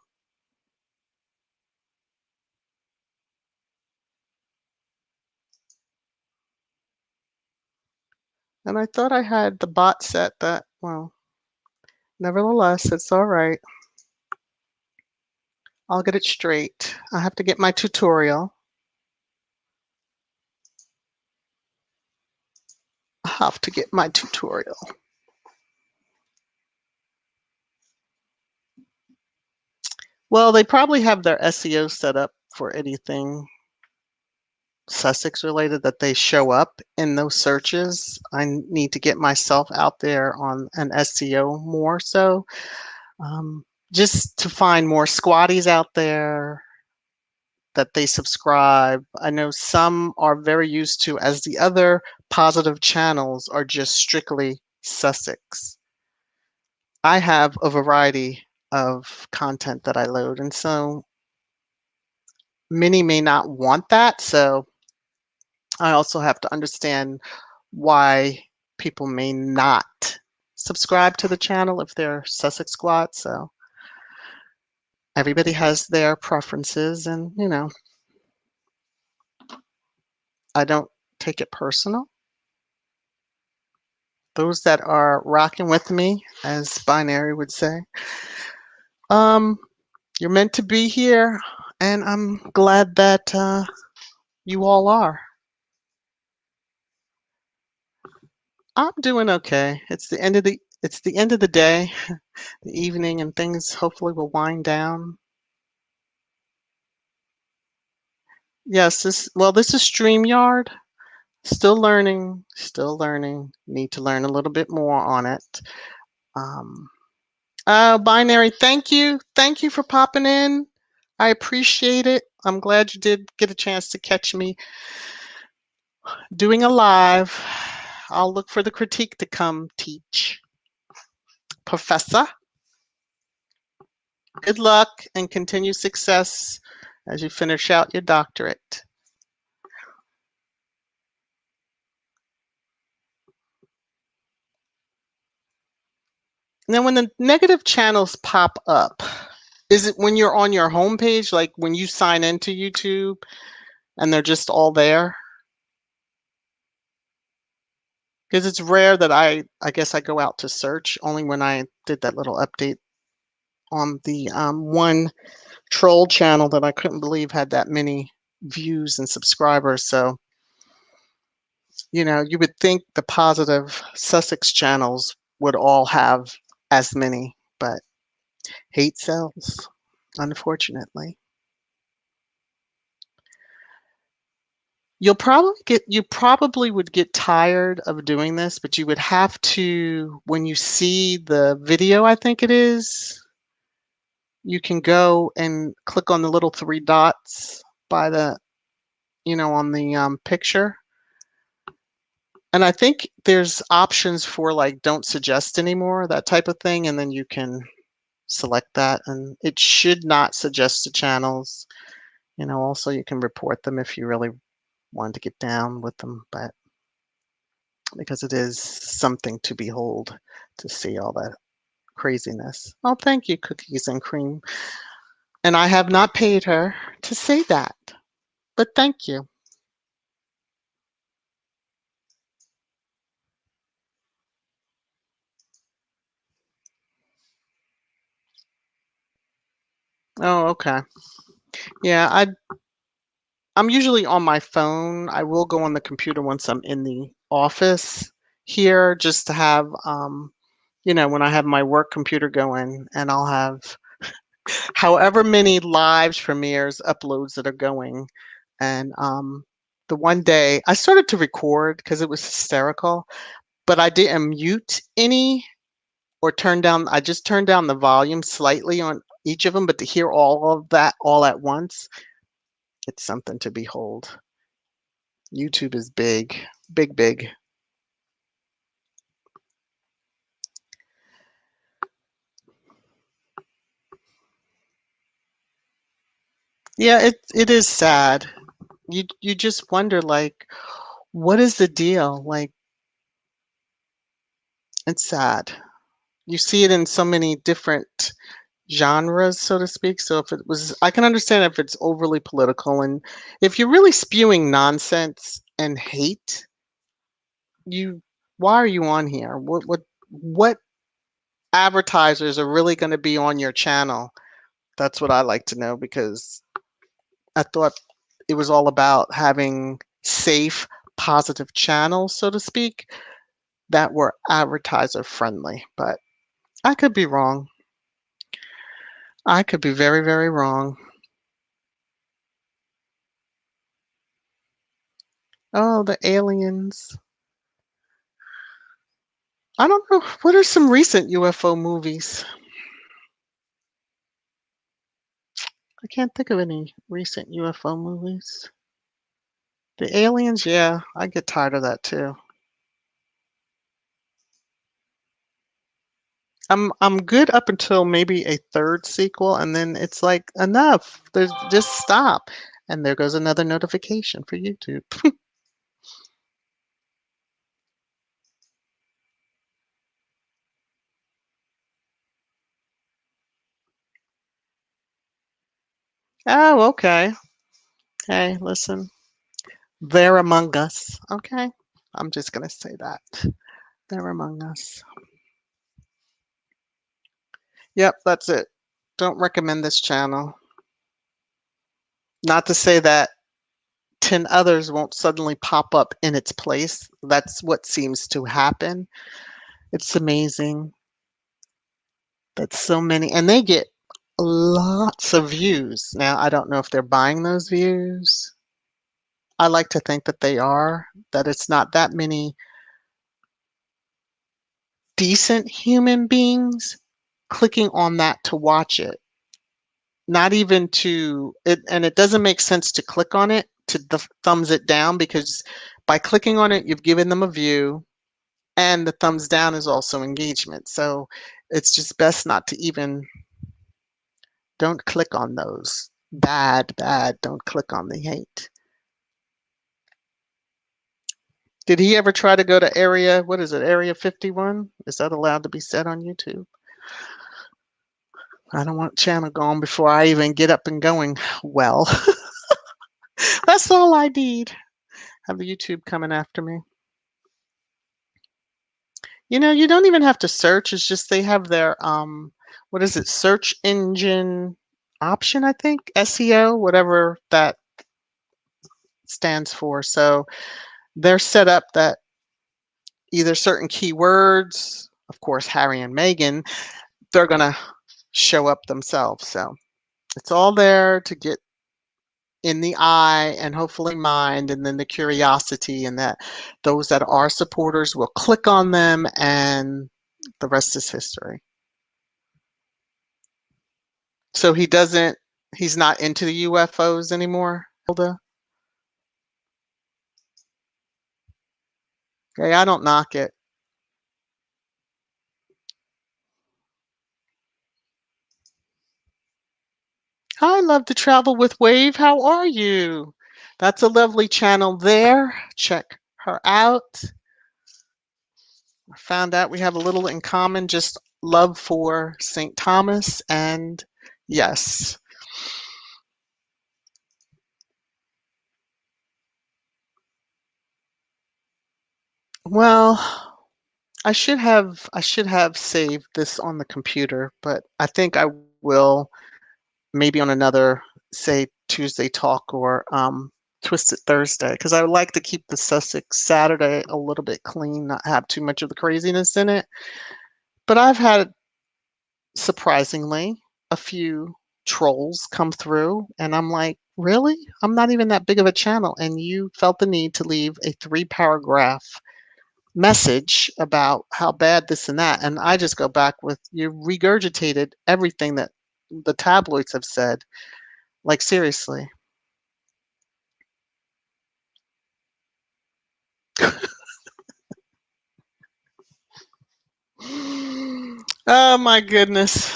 And I thought I had the bot set that, well, nevertheless, it's all right. I'll get it straight. I have to get my tutorial. I have to get my tutorial. Well, they probably have their SEO set up for anything Sussex related that they show up in those searches. I need to get myself out there on an SEO more so, just to find more squatties out there that they subscribe. I know some are very used to, as the other positive channels are just strictly Sussex. I have a variety of content that I load, and so many may not want that. So I also have to understand why people may not subscribe to the channel if they're Sussex squad. So everybody has their preferences, and I don't take it personal. Those that are rocking with me, as Binary would say, um, you're meant to be here, and I'm glad that you all are. I'm doing okay. It's the end of the day, the evening, and things hopefully will wind down. Yes, this is StreamYard. Still learning, still learning. Need to learn a little bit more on it. Um, Binary, thank you. Thank you for popping in. I appreciate it. I'm glad you did get a chance to catch me doing a live. I'll look for the critique to come teach. Professor, good luck and continued success as you finish out your doctorate. Now, when the negative channels pop up, is it when you're on your homepage, like when you sign into YouTube and they're just all there? Because it's rare that I guess I go out to search, only when I did that little update on the one troll channel that I couldn't believe had that many views and subscribers. So, you would think the positive Sussex channels would all have as many, but hate sells, unfortunately. You probably would get tired of doing this, but you would have to, when you see the video, I think it is, you can go and click on the little three dots by the, on the picture. And I think there's options for like don't suggest anymore, that type of thing. And then you can select that and it should not suggest the channels. Also you can report them if you really want to get down with them, but because it is something to behold to see all that craziness. Oh, thank you, Cookies and Cream. And I have not paid her to say that, but thank you. Oh, okay. Yeah, I'm usually on my phone. I will go on the computer once I'm in the office here just to have, when I have my work computer going, and I'll have however many lives, premieres, uploads that are going. And the one day I started to record because it was hysterical, but I didn't mute any or turn down. I just turned down the volume slightly on each of them, but to hear all of that all at once, it's something to behold. YouTube is big, big, big. Yeah, it is sad. You just wonder, like, what is the deal? Like, it's sad. You see it in so many different genres, so to speak. So if it was, I can understand if it's overly political, and if you're really spewing nonsense and hate, you why are you on here? What advertisers are really going to be on your channel? That's what I like to know, because I thought it was all about having safe, positive channels, so to speak, that were advertiser friendly. But I could be wrong. I could be very, very wrong. Oh, the aliens. I don't know. What are some recent UFO movies? I can't think of any recent UFO movies. The aliens, yeah, I get tired of that too. I'm good up until maybe a third sequel, and then it's like enough. There's just stop. And there goes another notification for YouTube. Oh, okay. Hey, listen. They're among us. Okay. I'm just gonna say that. They're among us. Yep, that's it. Don't recommend this channel. Not to say that 10 others won't suddenly pop up in its place. That's what seems to happen. It's amazing that so many, and they get lots of views. Now, I don't know if they're buying those views. I like to think that they are, that it's not that many decent human beings clicking on that to watch it. Not even to it, and it doesn't make sense to click on it to thumbs it down, because by clicking on it, you've given them a view, and the thumbs down is also engagement. So it's just best not to even, don't click on those. Bad, bad. Don't click on the hate. Did he ever try to go to area, what is it, Area 51? Is that allowed to be said on YouTube? I don't want channel gone before I even get up and going. Well, that's all I need. Have the YouTube coming after me. You don't even have to search. It's just they have their what is it? Search engine option, I think. SEO, whatever that stands for. So they're set up that either certain keywords, of course, Harry and Meghan, they're going to show up themselves. So it's all there to get in the eye and hopefully mind, and then the curiosity, and that those that are supporters will click on them, and the rest is history. So he's not into the UFOs anymore, Hilda? Okay, I don't knock it. I love to travel with Wave. How are you? That's a lovely channel there. Check her out. I found out we have a little in common, just love for St. Thomas, and yes. Well, I should have saved this on the computer, but I think I will maybe on another, say Tuesday Talk or Twisted Thursday, because I would like to keep the Sussex Saturday a little bit clean, not have too much of the craziness in it. But I've had, surprisingly, a few trolls come through, and I'm like, really? I'm not even that big of a channel, and you felt the need to leave a 3-paragraph message about how bad this and that. And I just go back with, you regurgitated everything that the tabloids have said. Like, seriously. Oh my goodness.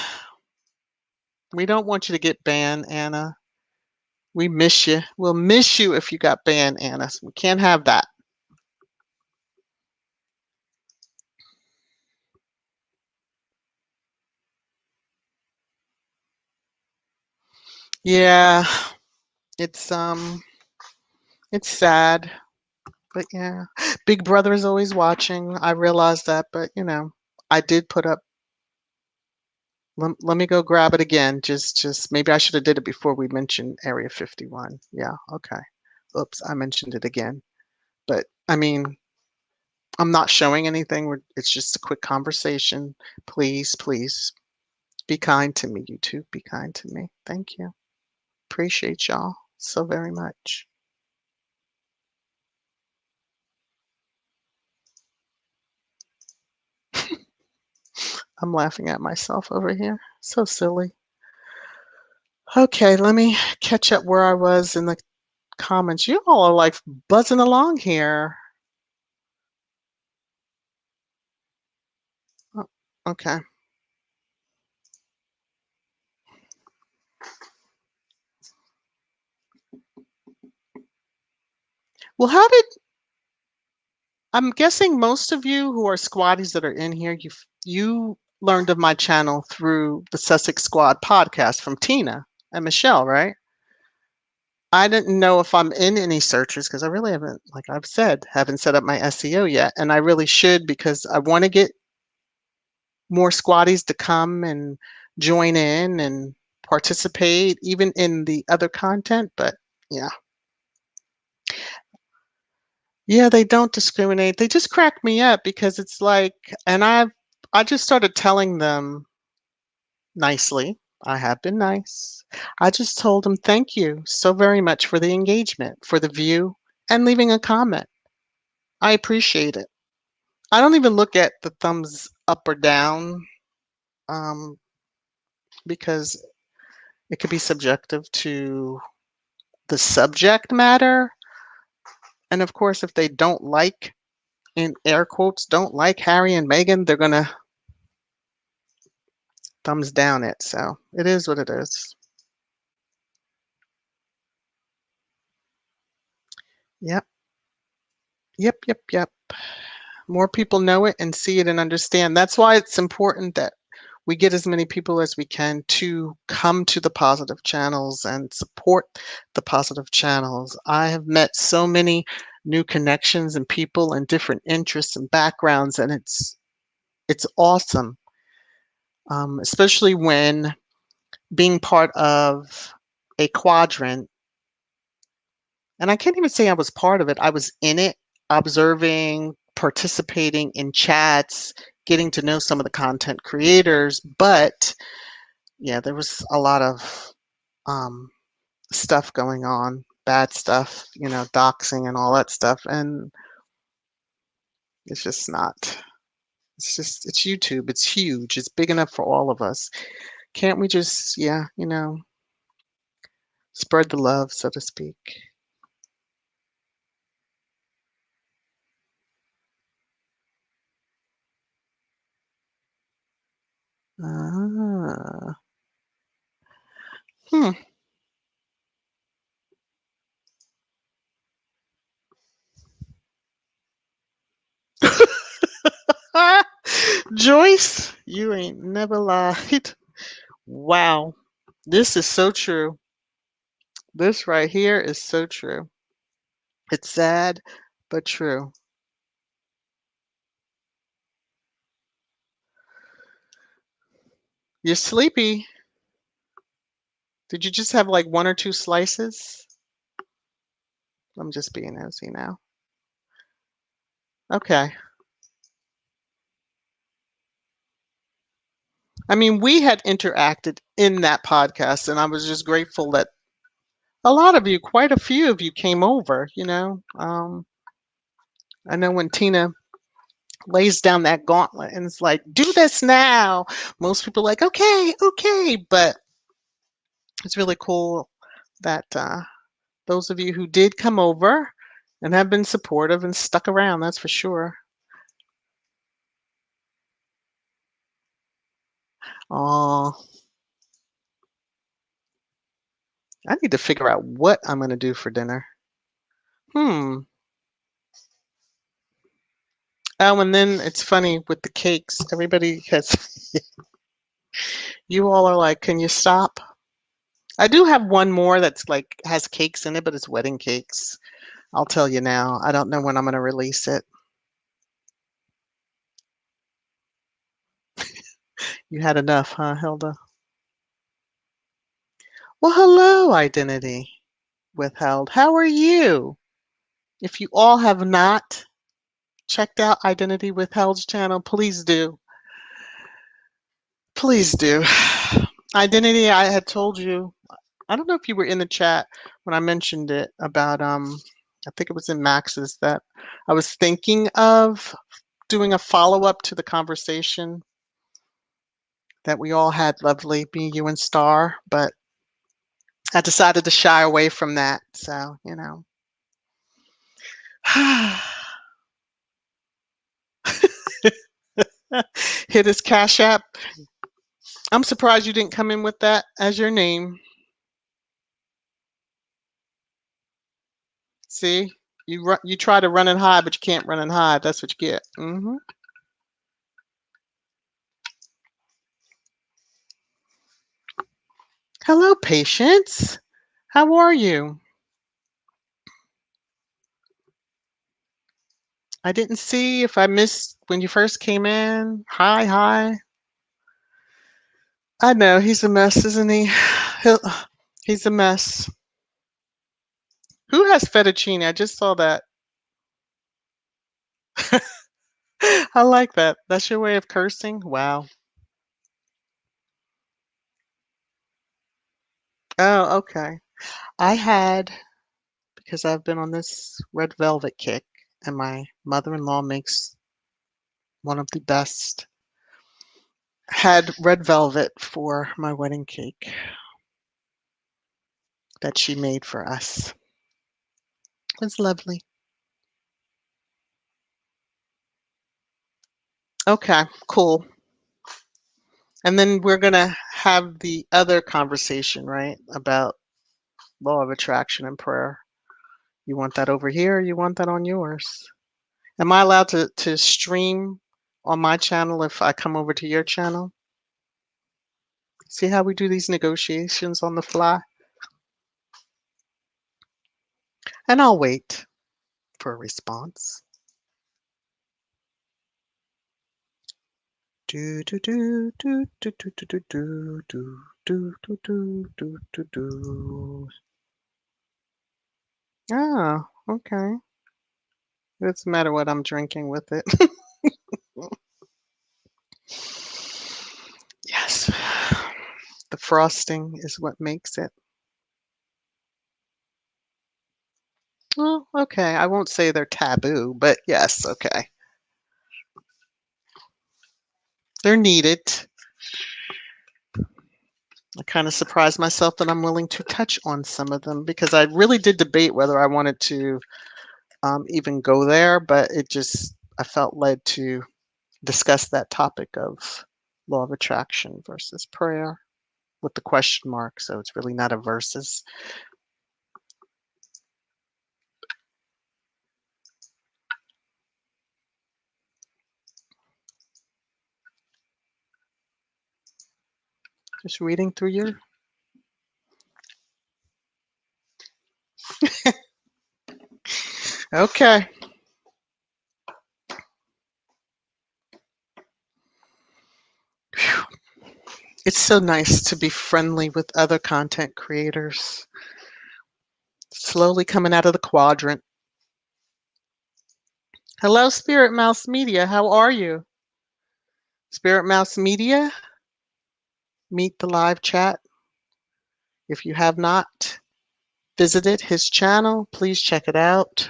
We don't want you to get banned, Anna. We miss you. We'll miss you if you got banned, Anna. We can't have that. Yeah, it's sad, but yeah. Big Brother is always watching. I realize that, but I did put up. Let me go grab it again. Just maybe I should have did it before we mentioned Area 51. Yeah, okay. Oops, I mentioned it again. But I mean, I'm not showing anything. It's just a quick conversation. Please, please be kind to me, YouTube. Be kind to me. Thank you. Appreciate y'all so very much. I'm laughing at myself over here. So silly. Okay, let me catch up where I was in the comments. You all are like buzzing along here. Oh, okay. Well, how did I'm guessing most of you who are squatties that are in here, you learned of my channel through the Sussex Squad podcast from Tina and Michelle, right? I didn't know if I'm in any searches because I really haven't, like I've said, haven't set up my SEO yet. And I really should, because I want to get more squatties to come and join in and participate even in the other content. But yeah. Yeah, they don't discriminate. They just crack me up because it's like, and I just started telling them nicely. I have been nice. I just told them thank you so very much for the engagement, for the view, and leaving a comment. I appreciate it. I don't even look at the thumbs up or down, um, because it could be subjective to the subject matter. And of course, if they don't like, in air quotes, don't like Harry and Meghan, they're going to thumbs down it. So it is what it is. Yep. Yep. Yep. Yep. More people know it and see it and understand. That's why it's important that we get as many people as we can to come to the positive channels and support the positive channels. I have met so many new connections and people and different interests and backgrounds, and it's awesome, especially when being part of a quadrant. And I can't even say I was part of it. I was in it, observing, participating in chats, getting to know some of the content creators. But yeah, there was a lot of um, stuff going on, bad stuff, doxing and all that stuff. And it's just not, it's YouTube. It's huge. It's big enough for all of us. Can't we just, yeah, spread the love, so to speak? Ah. Hmm. Joyce, you ain't never lied. Wow. This is so true. This right here is so true. It's sad, but true. You're sleepy. Did you just have like 1 or 2 slices? I'm just being nosy now. Okay. I mean, we had interacted in that podcast, and I was just grateful that a lot of you, quite a few of you, came over. I know when Tina lays down that gauntlet and it's like, do this now. Most people are like, okay, okay. But it's really cool that those of you who did come over and have been supportive and stuck around, that's for sure. Oh, I need to figure out what I'm going to do for dinner. Hmm. Oh, and then it's funny with the cakes. Everybody has, you all are like, can you stop? I do have one more that's like has cakes in it, but it's wedding cakes. I'll tell you now. I don't know when I'm going to release it. You had enough, huh, Hilda? Well, hello, Identity Withheld. How are you? If you all have not checked out Identity Withheld's channel, please do. Please do. Identity, I had told you, I don't know if you were in the chat when I mentioned it about I think it was in Max's that I was thinking of doing a follow-up to the conversation that we all had, lovely, me, you, and Star, but I decided to shy away from that. So, hit his Cash App. I'm surprised you didn't come in with that as your name. See, you try to run and hide, but you can't run and hide. That's what you get. Hello, Patience. How are you? I didn't see if I missed when you first came in. Hi, hi. I know he's a mess, isn't he? He's a mess. Who has fettuccine? I just saw that. I like that. That's your way of cursing? Wow. Oh, okay. I had, because I've been on this red velvet kick, and my mother-in-law makes one of the best, had red velvet for my wedding cake that she made for us. It was lovely. Okay, cool. And then we're going to have the other conversation, right? About law of attraction and prayer. You want that over here or you want that on yours? Am I allowed to stream on my channel if I come over to your channel? See how we do these negotiations on the fly? And I'll wait for a response. Do do do do do do do do do do do do do do do. Oh, okay. It doesn't matter what I'm drinking with it. Yes. The frosting is what makes it. Well, okay. I won't say they're taboo, but yes, okay. They're needed. I kind of surprised myself that I'm willing to touch on some of them because I really did debate whether I wanted to even go there, but I felt led to discuss that topic of law of attraction versus prayer with the question mark. So it's really not a versus. Just reading through your. Okay. Whew. It's so nice to be friendly with other content creators. Slowly coming out of the quadrant. Hello, Spirit Mouse Media. How are you? Spirit Mouse Media, meet the live chat. If you have not visited his channel, please check it out.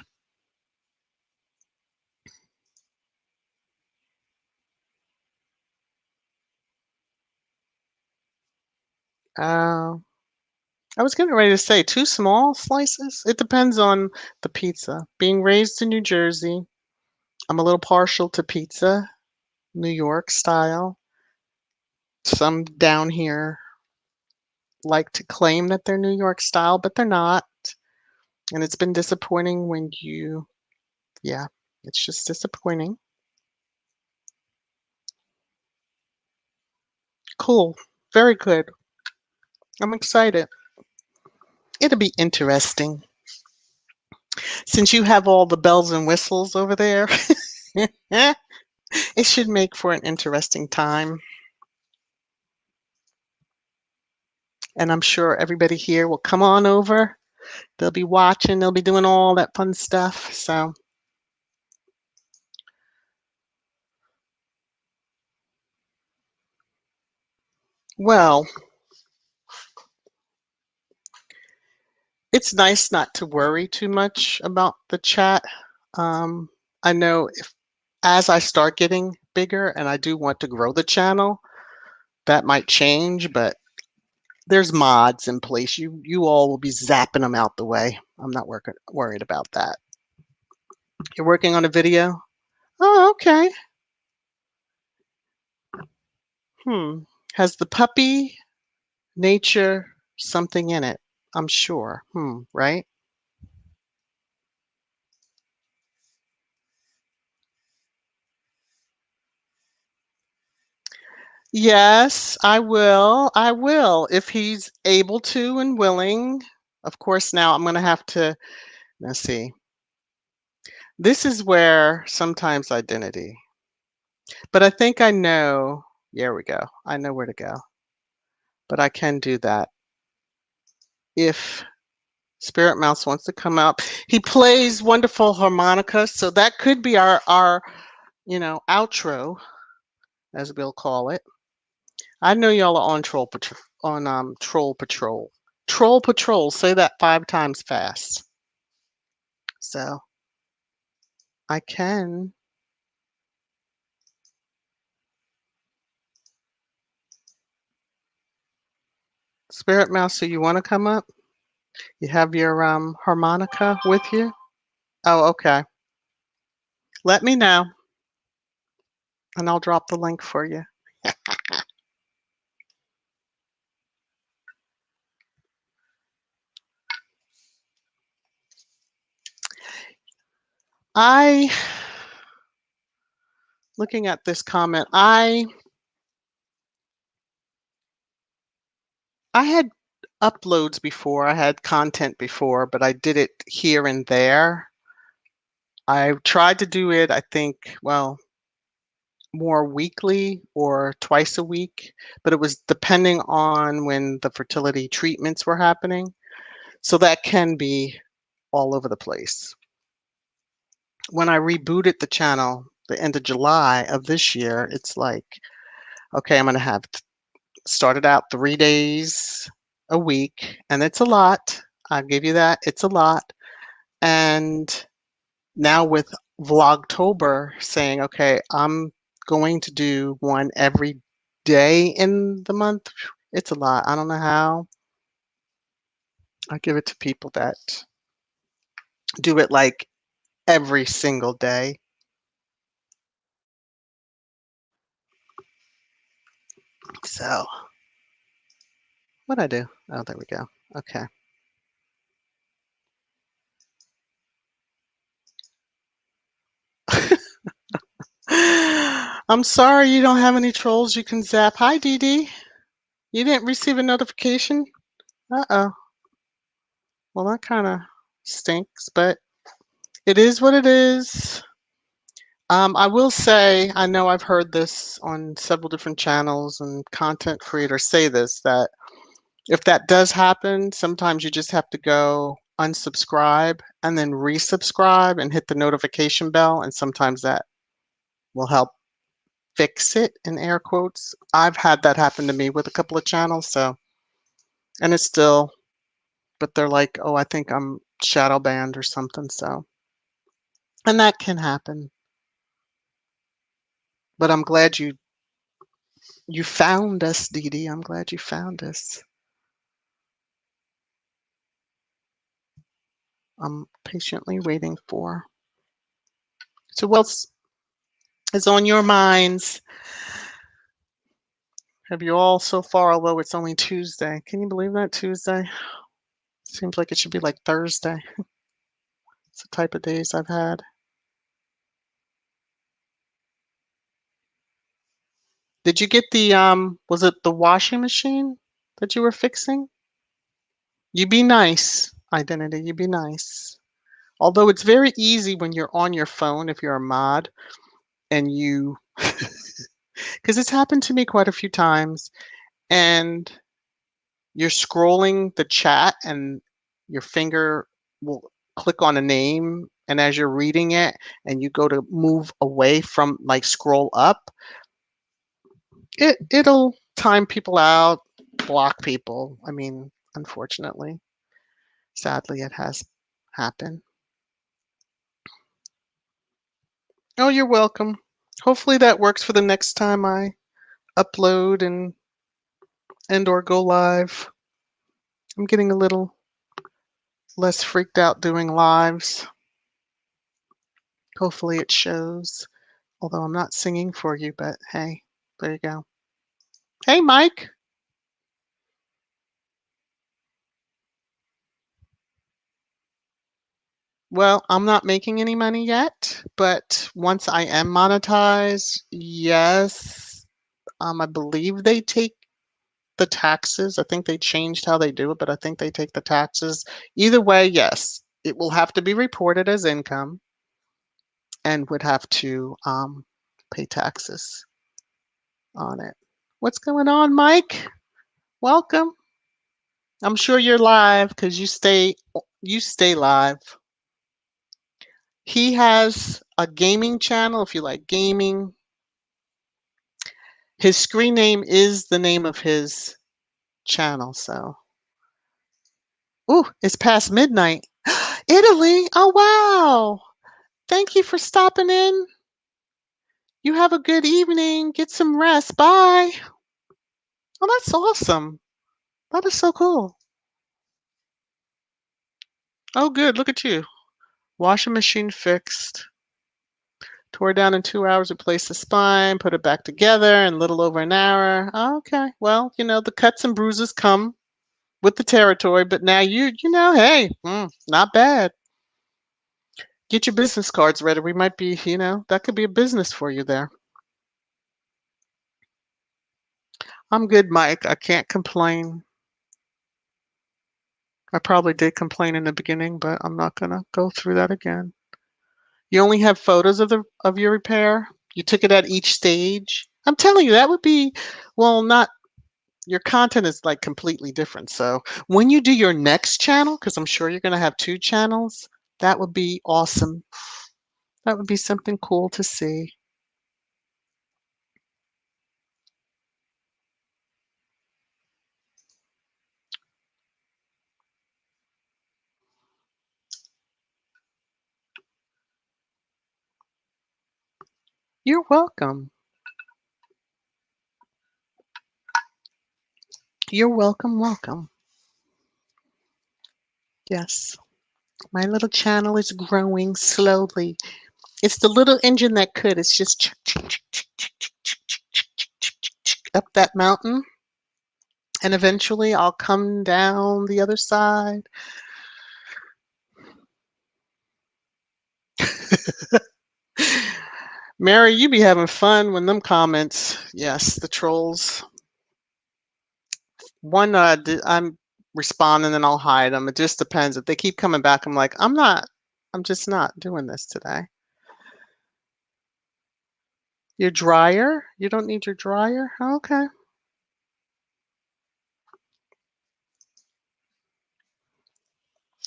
I was getting ready to say 2 small slices. It depends on the pizza. Being raised in New Jersey, I'm a little partial to pizza, New York style. Some down here like to claim that they're New York style, but they're not. And it's been disappointing when yeah, it's just disappointing. Cool. Very good. I'm excited. It'll be interesting. Since you have all the bells and whistles over there, it should make for an interesting time. And I'm sure everybody here will come on over. They'll be watching, they'll be doing all that fun stuff. So, well, it's nice not to worry too much about the chat. I know as I start getting bigger and I do want to grow the channel, that might change, but there's mods in place. You all will be zapping them out the way. I'm not worried about that. You're working on a video? Oh, okay. Has the puppy nature something in it? I'm sure. Right? Yes, I will. I will if he's able to and willing. Of course, now I'm going to have to, let's see. This is where sometimes identity, but I think I know. There we go. I know where to go, but I can do that if Spirit Mouse wants to come up. He plays wonderful harmonica, so that could be our outro, as we'll call it. I know y'all are on Troll Patrol. Troll Patrol. Troll Patrol. Say that 5 times fast. So I can. Spirit Mouse, so you want to come up? You have your harmonica with you? Oh, okay. Let me know, and I'll drop the link for you. Looking at this comment, I had uploads before, I had content before, but I did it here and there. I tried to do it, I think, well, more weekly or twice a week, but it was depending on when the fertility treatments were happening. So that can be all over the place. When I rebooted the channel the end of July of this year, it's like, okay, I'm going to have started out 3 days a week, and it's a lot. I'll give you that. It's a lot. And now with Vlogtober saying, okay, I'm going to do one every day in the month, it's a lot. I don't know how. I give it to people that do it like every single day. So, what'd I do? Oh, there we go. Okay. I'm sorry you don't have any trolls you can zap. Hi, Dee Dee. You didn't receive a notification? Uh-oh. Well, that kind of stinks, but it is what it is. I will say, I know I've heard this on several different channels and content creators say this, that if that does happen, sometimes you just have to go unsubscribe and then resubscribe and hit the notification bell, and sometimes that will help fix it, in air quotes. I've had that happen to me with a couple of channels, so, and it's still, but they're like, oh, I think I'm shadow banned or something, so, and that can happen. But I'm glad you found us, Dee Dee. I'm glad you found us. I'm patiently waiting for. So what else is on your minds? Have you all so far, although it's only Tuesday? Can you believe that, Tuesday? Seems like it should be like Thursday. It's the type of days I've had. Did you get the, was it the washing machine that you were fixing? You be nice, Identity, you be nice. Although it's very easy when you're on your phone, if you're a mod, and you, because it's happened to me quite a few times, and you're scrolling the chat and your finger will click on a name, and as you're reading it and you go to move away from, like, scroll up, it'll time people out, block people. I mean, unfortunately, sadly, it has happened. Oh, you're welcome. Hopefully that works for the next time I upload and or go live. I'm getting a little less freaked out doing lives. Hopefully it shows. Although I'm not singing for you, but hey, there you go. Hey, Mike. Well, I'm not making any money yet, but once I am monetized, yes, I believe they take the taxes. I think they changed how they do it, but I think they take the taxes. Either way, yes, it will have to be reported as income and would have to pay taxes on it. What's going on, Mike? Welcome. I'm sure you're live because you stay live. He has a gaming channel if you like gaming. His screen name is the name of his channel, so. Ooh, it's past midnight. Italy. Oh wow. Thank you for stopping in. You have a good evening. Get some rest. Bye. Oh, that's awesome. That is so cool. Oh, good. Look at you. Washing machine fixed. Tore down in 2 hours, replaced the spine, put it back together in a little over an hour. Okay. Well, the cuts and bruises come with the territory, but now hey, not bad. Get your business cards ready. We might be, that could be a business for you there. I'm good, Mike. I can't complain. I probably did complain in the beginning, but I'm not gonna go through that again. You only have photos of your repair? You took it at each stage? I'm telling you, that would be, well, not, your content is like completely different. So when you do your next channel, because I'm sure you're gonna have 2 channels, that would be awesome. That would be something cool to see. You're welcome. You're welcome, welcome. Yes, my little channel is growing slowly. It's the little engine that could. It's just up that mountain, and eventually I'll come down the other side. Mary, you be having fun when them comments. Yes, the trolls. One, I'm responding and I'll hide them. It just depends. If they keep coming back, I'm like, I'm just not doing this today. Your dryer? You don't need your dryer? Okay.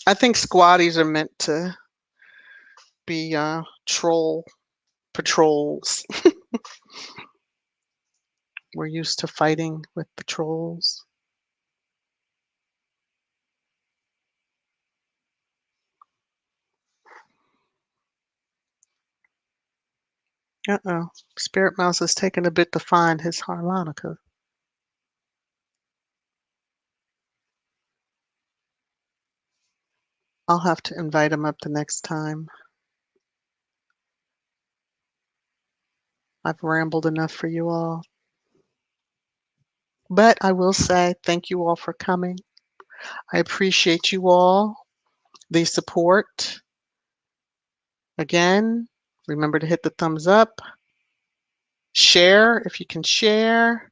I think squatties are meant to be troll patrols. We're used to fighting with the trolls. Uh-oh. Spirit Mouse is taking a bit to find his harmonica. I'll have to invite him up the next time. I've rambled enough for you all. But I will say thank you all for coming. I appreciate you all, the support. Again, remember to hit the thumbs up. Share if you can share.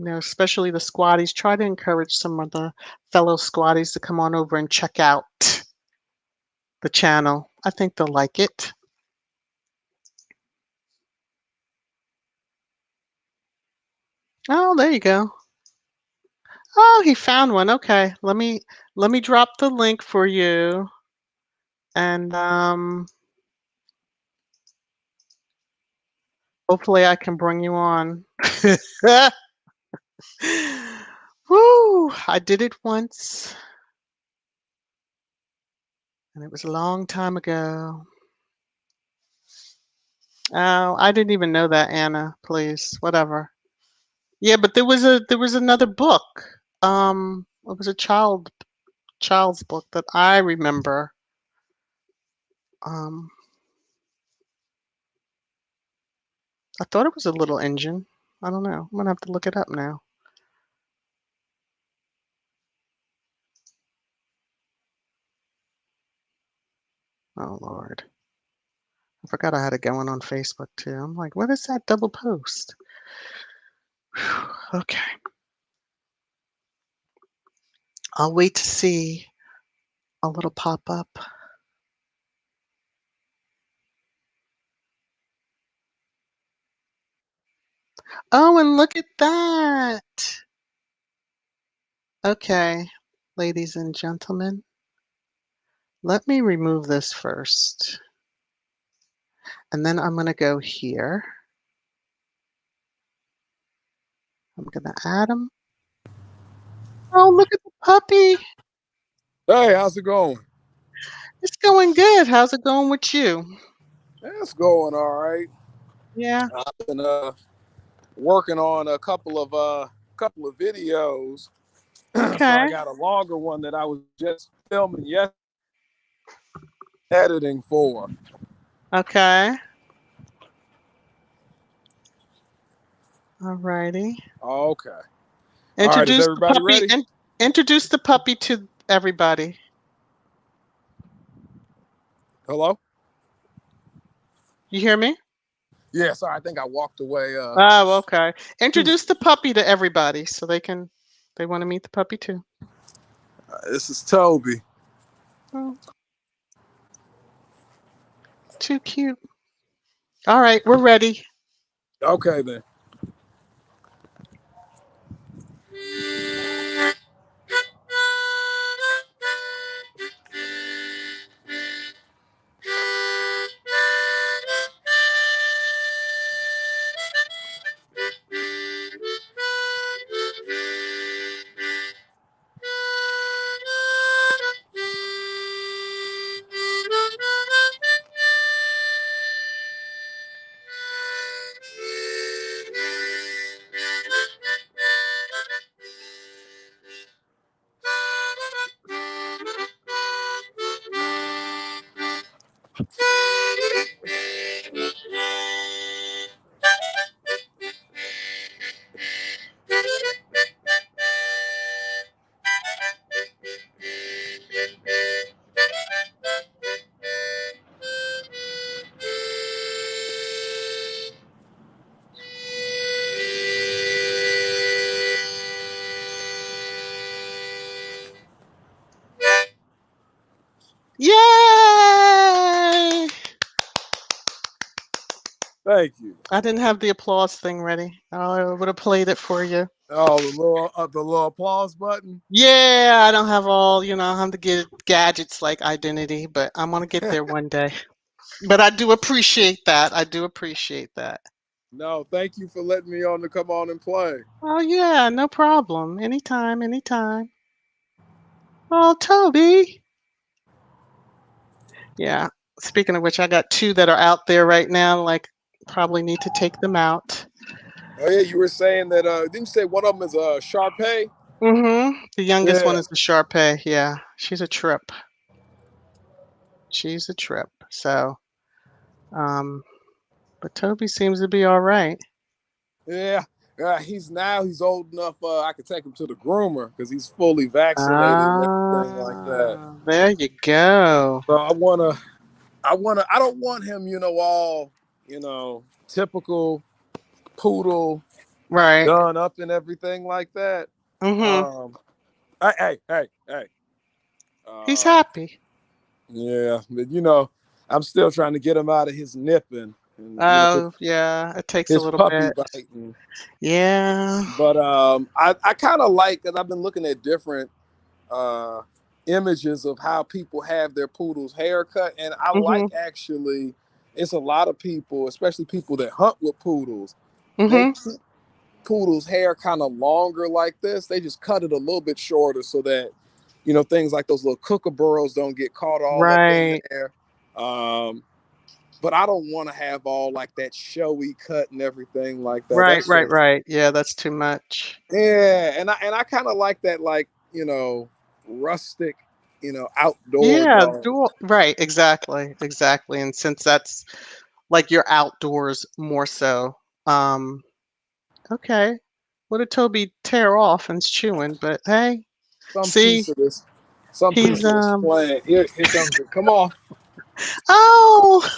Especially the squatties. Try to encourage some of the fellow squatties to come on over and check out the channel. I think they'll like it. Oh, there you go. Oh, he found one. Okay, let me drop the link for you, and hopefully I can bring you on. Woo! I did it once, and it was a long time ago. Oh, I didn't even know that, Anna. Please, whatever. Yeah, but there was another book. It was a child's book that I remember. I thought it was a little engine. I don't know. I'm gonna have to look it up now. Oh Lord. I forgot I had it going on Facebook too. I'm like, what is that double post? Whew, okay. I'll wait to see a little pop up. Oh, and look at that. Okay, ladies and gentlemen, let me remove this first. And then I'm going to go here. I'm going to add them. Oh, look at the puppy. Hey, how's it going? It's going good. How's it going with you? It's going all right. Yeah. I've been working on a couple of videos. So I Okay. got a longer one that I was just filming yesterday, editing for. Okay. All righty. Okay. All right, is Introduce the everybody puppy. ready? Introduce the puppy to everybody. Hello? You hear me? Yeah, sorry, I think I walked away. Oh, okay. Introduce the puppy to everybody so they want to meet the puppy too. This is Toby. Oh, too cute. All right, we're ready. Okay, then. Thank you. I didn't have the applause thing ready. I would have played it for you. Oh, the little applause button. Yeah, I don't have all, I have to get gadgets like identity, but I'm gonna get there one day. But I do appreciate that. I do appreciate that. No, thank you for letting me on to come on and play. Oh yeah, no problem. Anytime, anytime. Oh, Toby. Yeah. Speaking of which, I got two that are out there right now. Like, probably need to take them out. Oh yeah, you were saying that. Didn't you say one of them is a Sharpay? The youngest one Yeah. is the Sharpay. Yeah, she's a trip. She's a trip. So, um, but Toby seems to be all right. Yeah. He's old enough. I could take him to the groomer because he's fully vaccinated and everything like that. There you go. So I don't want him, all, typical poodle Right. done up and everything like that. Mm-hmm. Um, hey. He's Uh, happy. yeah, but I'm still trying to get him out of his nipping and Oh, yeah. It takes a his little puppy bit. biting. Yeah. But I kind of like, because I've been looking at different uh images of how people have their poodles haircut, and I like, Mm-hmm. actually, it's a lot of people, especially people that hunt with poodles, they Mm-hmm. keep poodles hair kind of longer like this. They just cut it a little bit shorter so that things like those little kookaburras don't get caught all up in Right. there. But I don't want to have all like that showy cut and everything like that. Right, That's right, just, right. Yeah, that's too much. yeah, and I kind of like that, like, rustic, outdoor Yeah, dog. right, exactly, exactly. And since that's like you're outdoors more so, um, okay. What did Toby tear off and's chewing? But hey, Some see, piece of this, some he's piece of this plant. Here comes it. Come on. oh,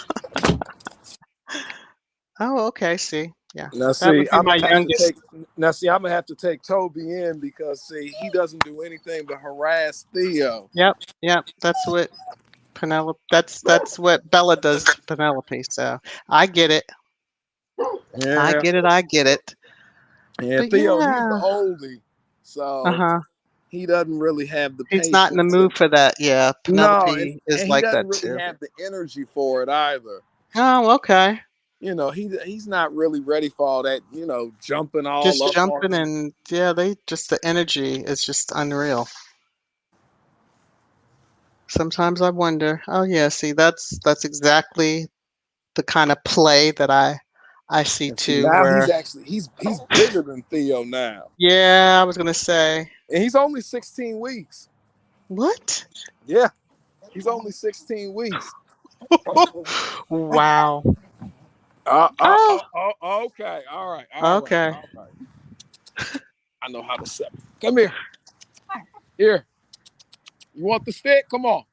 oh, okay. See, yeah, Now that see, would be I'm my gonna have to youngest. take. Now see, I'm gonna have to take Toby in because, see, he doesn't do anything but harass Theo. Yep, yep. That's what Penelope. That's what Bella does to Penelope. So I get it. I Yeah, get it. I get it. yeah. But Theo, he's the yeah, oldie, so uh-huh. he doesn't really have the He's not in the patience. mood for that. Yeah, No, and Penelope is and he like doesn't that really too. have the energy for it either. Oh, okay. He's not really ready for all that. Jumping all Just up on jumping him. and yeah, they just the energy is just unreal. Sometimes I wonder, oh yeah, see that's exactly the kind of play that I see And see, too now where he's bigger than Theo now, yeah, I was gonna say and he's only 16 weeks. what? Yeah, he's only 16 weeks. Wow. Uh, uh, Oh, uh, okay. All right. okay. All right. I know how to set. Come here. Here. You want the stick? Come on.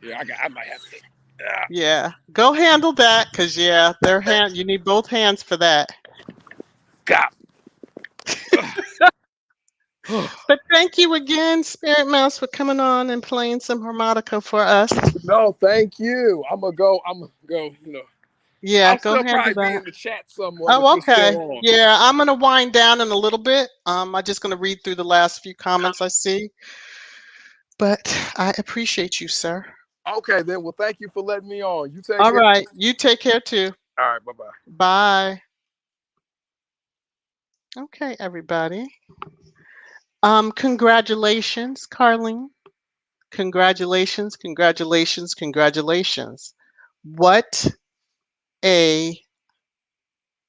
Yeah, I might have to. Yeah. Yeah. Go handle that because yeah, their hand you need both hands for that. God. But thank you again, Spirit Mouse, for coming on and playing some harmonica for us. No, thank you. I'm gonna go. Yeah, I'll go still handle probably be that. in the chat somewhere if Oh, you're still okay. on. Yeah, I'm gonna wind down in a little bit. I'm just gonna read through the last few comments I see. But I appreciate you, sir. Okay, then. Well, thank you for letting me on. You take All care. right. You take care too. All right. Bye bye. Bye. Okay, everybody. Congratulations, Carlene. Congratulations, congratulations, congratulations. What a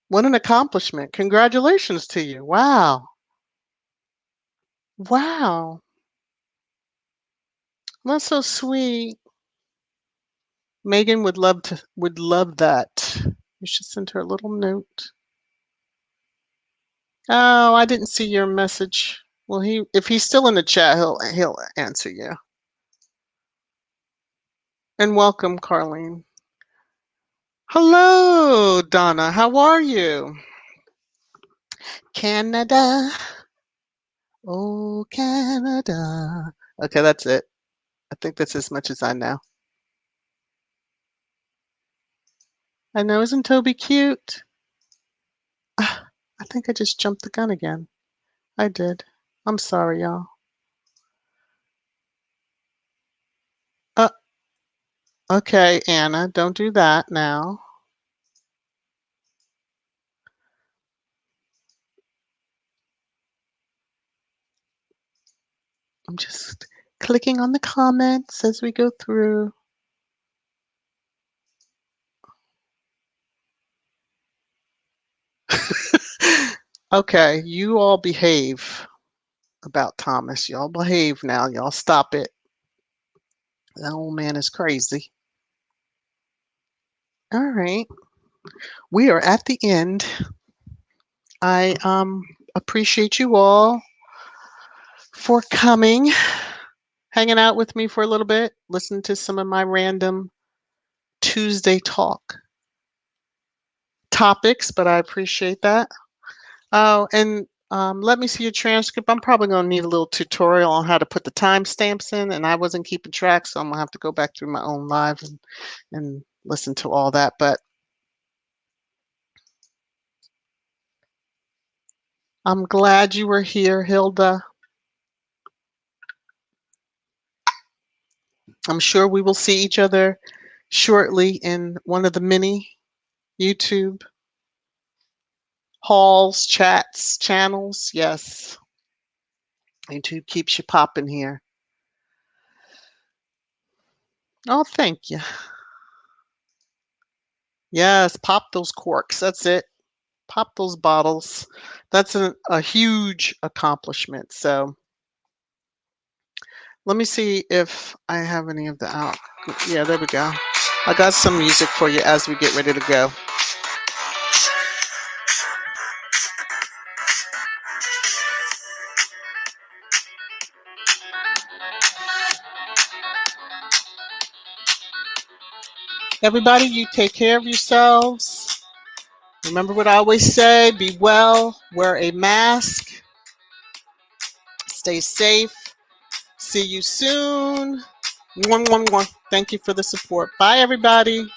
what an accomplishment. Congratulations to you. Wow. Wow. That's so sweet. Megan would love that. You should send her a little note. Oh, I didn't see your message. Well, if he's still in the chat, he'll answer you. And welcome, Carlene. Hello, Donna. How are you? Canada. Oh, Canada. Okay, that's it. I think that's as much as I know. I know, isn't Toby cute? I think I just jumped the gun again. I did. I'm sorry, y'all. Okay, Anna, don't do that now. I'm just clicking on the comments as we go through. Okay, you all behave about Thomas. Y'all behave now. Y'all stop it. That old man is crazy. All right. We are at the end. I appreciate you all for coming, hanging out with me for a little bit, listening to some of my random Tuesday talk topics, but I appreciate that. Oh, and let me see your transcript. I'm probably going to need a little tutorial on how to put the timestamps in, and I wasn't keeping track, so I'm going to have to go back through my own live and listen to all that. But I'm glad you were here, Hilda. I'm sure we will see each other shortly in one of the many YouTube halls, chats, channels. Yes, YouTube keeps you popping here. Oh, thank you. Yes, pop those corks. That's it. Pop those bottles. That's a huge accomplishment. So let me see if I have any of the out. Yeah, there we go. I got some music for you as we get ready to go. Everybody, you take care of yourselves. Remember what I always say, be well, wear a mask, stay safe. See you soon. Thank you for the support. Bye, everybody.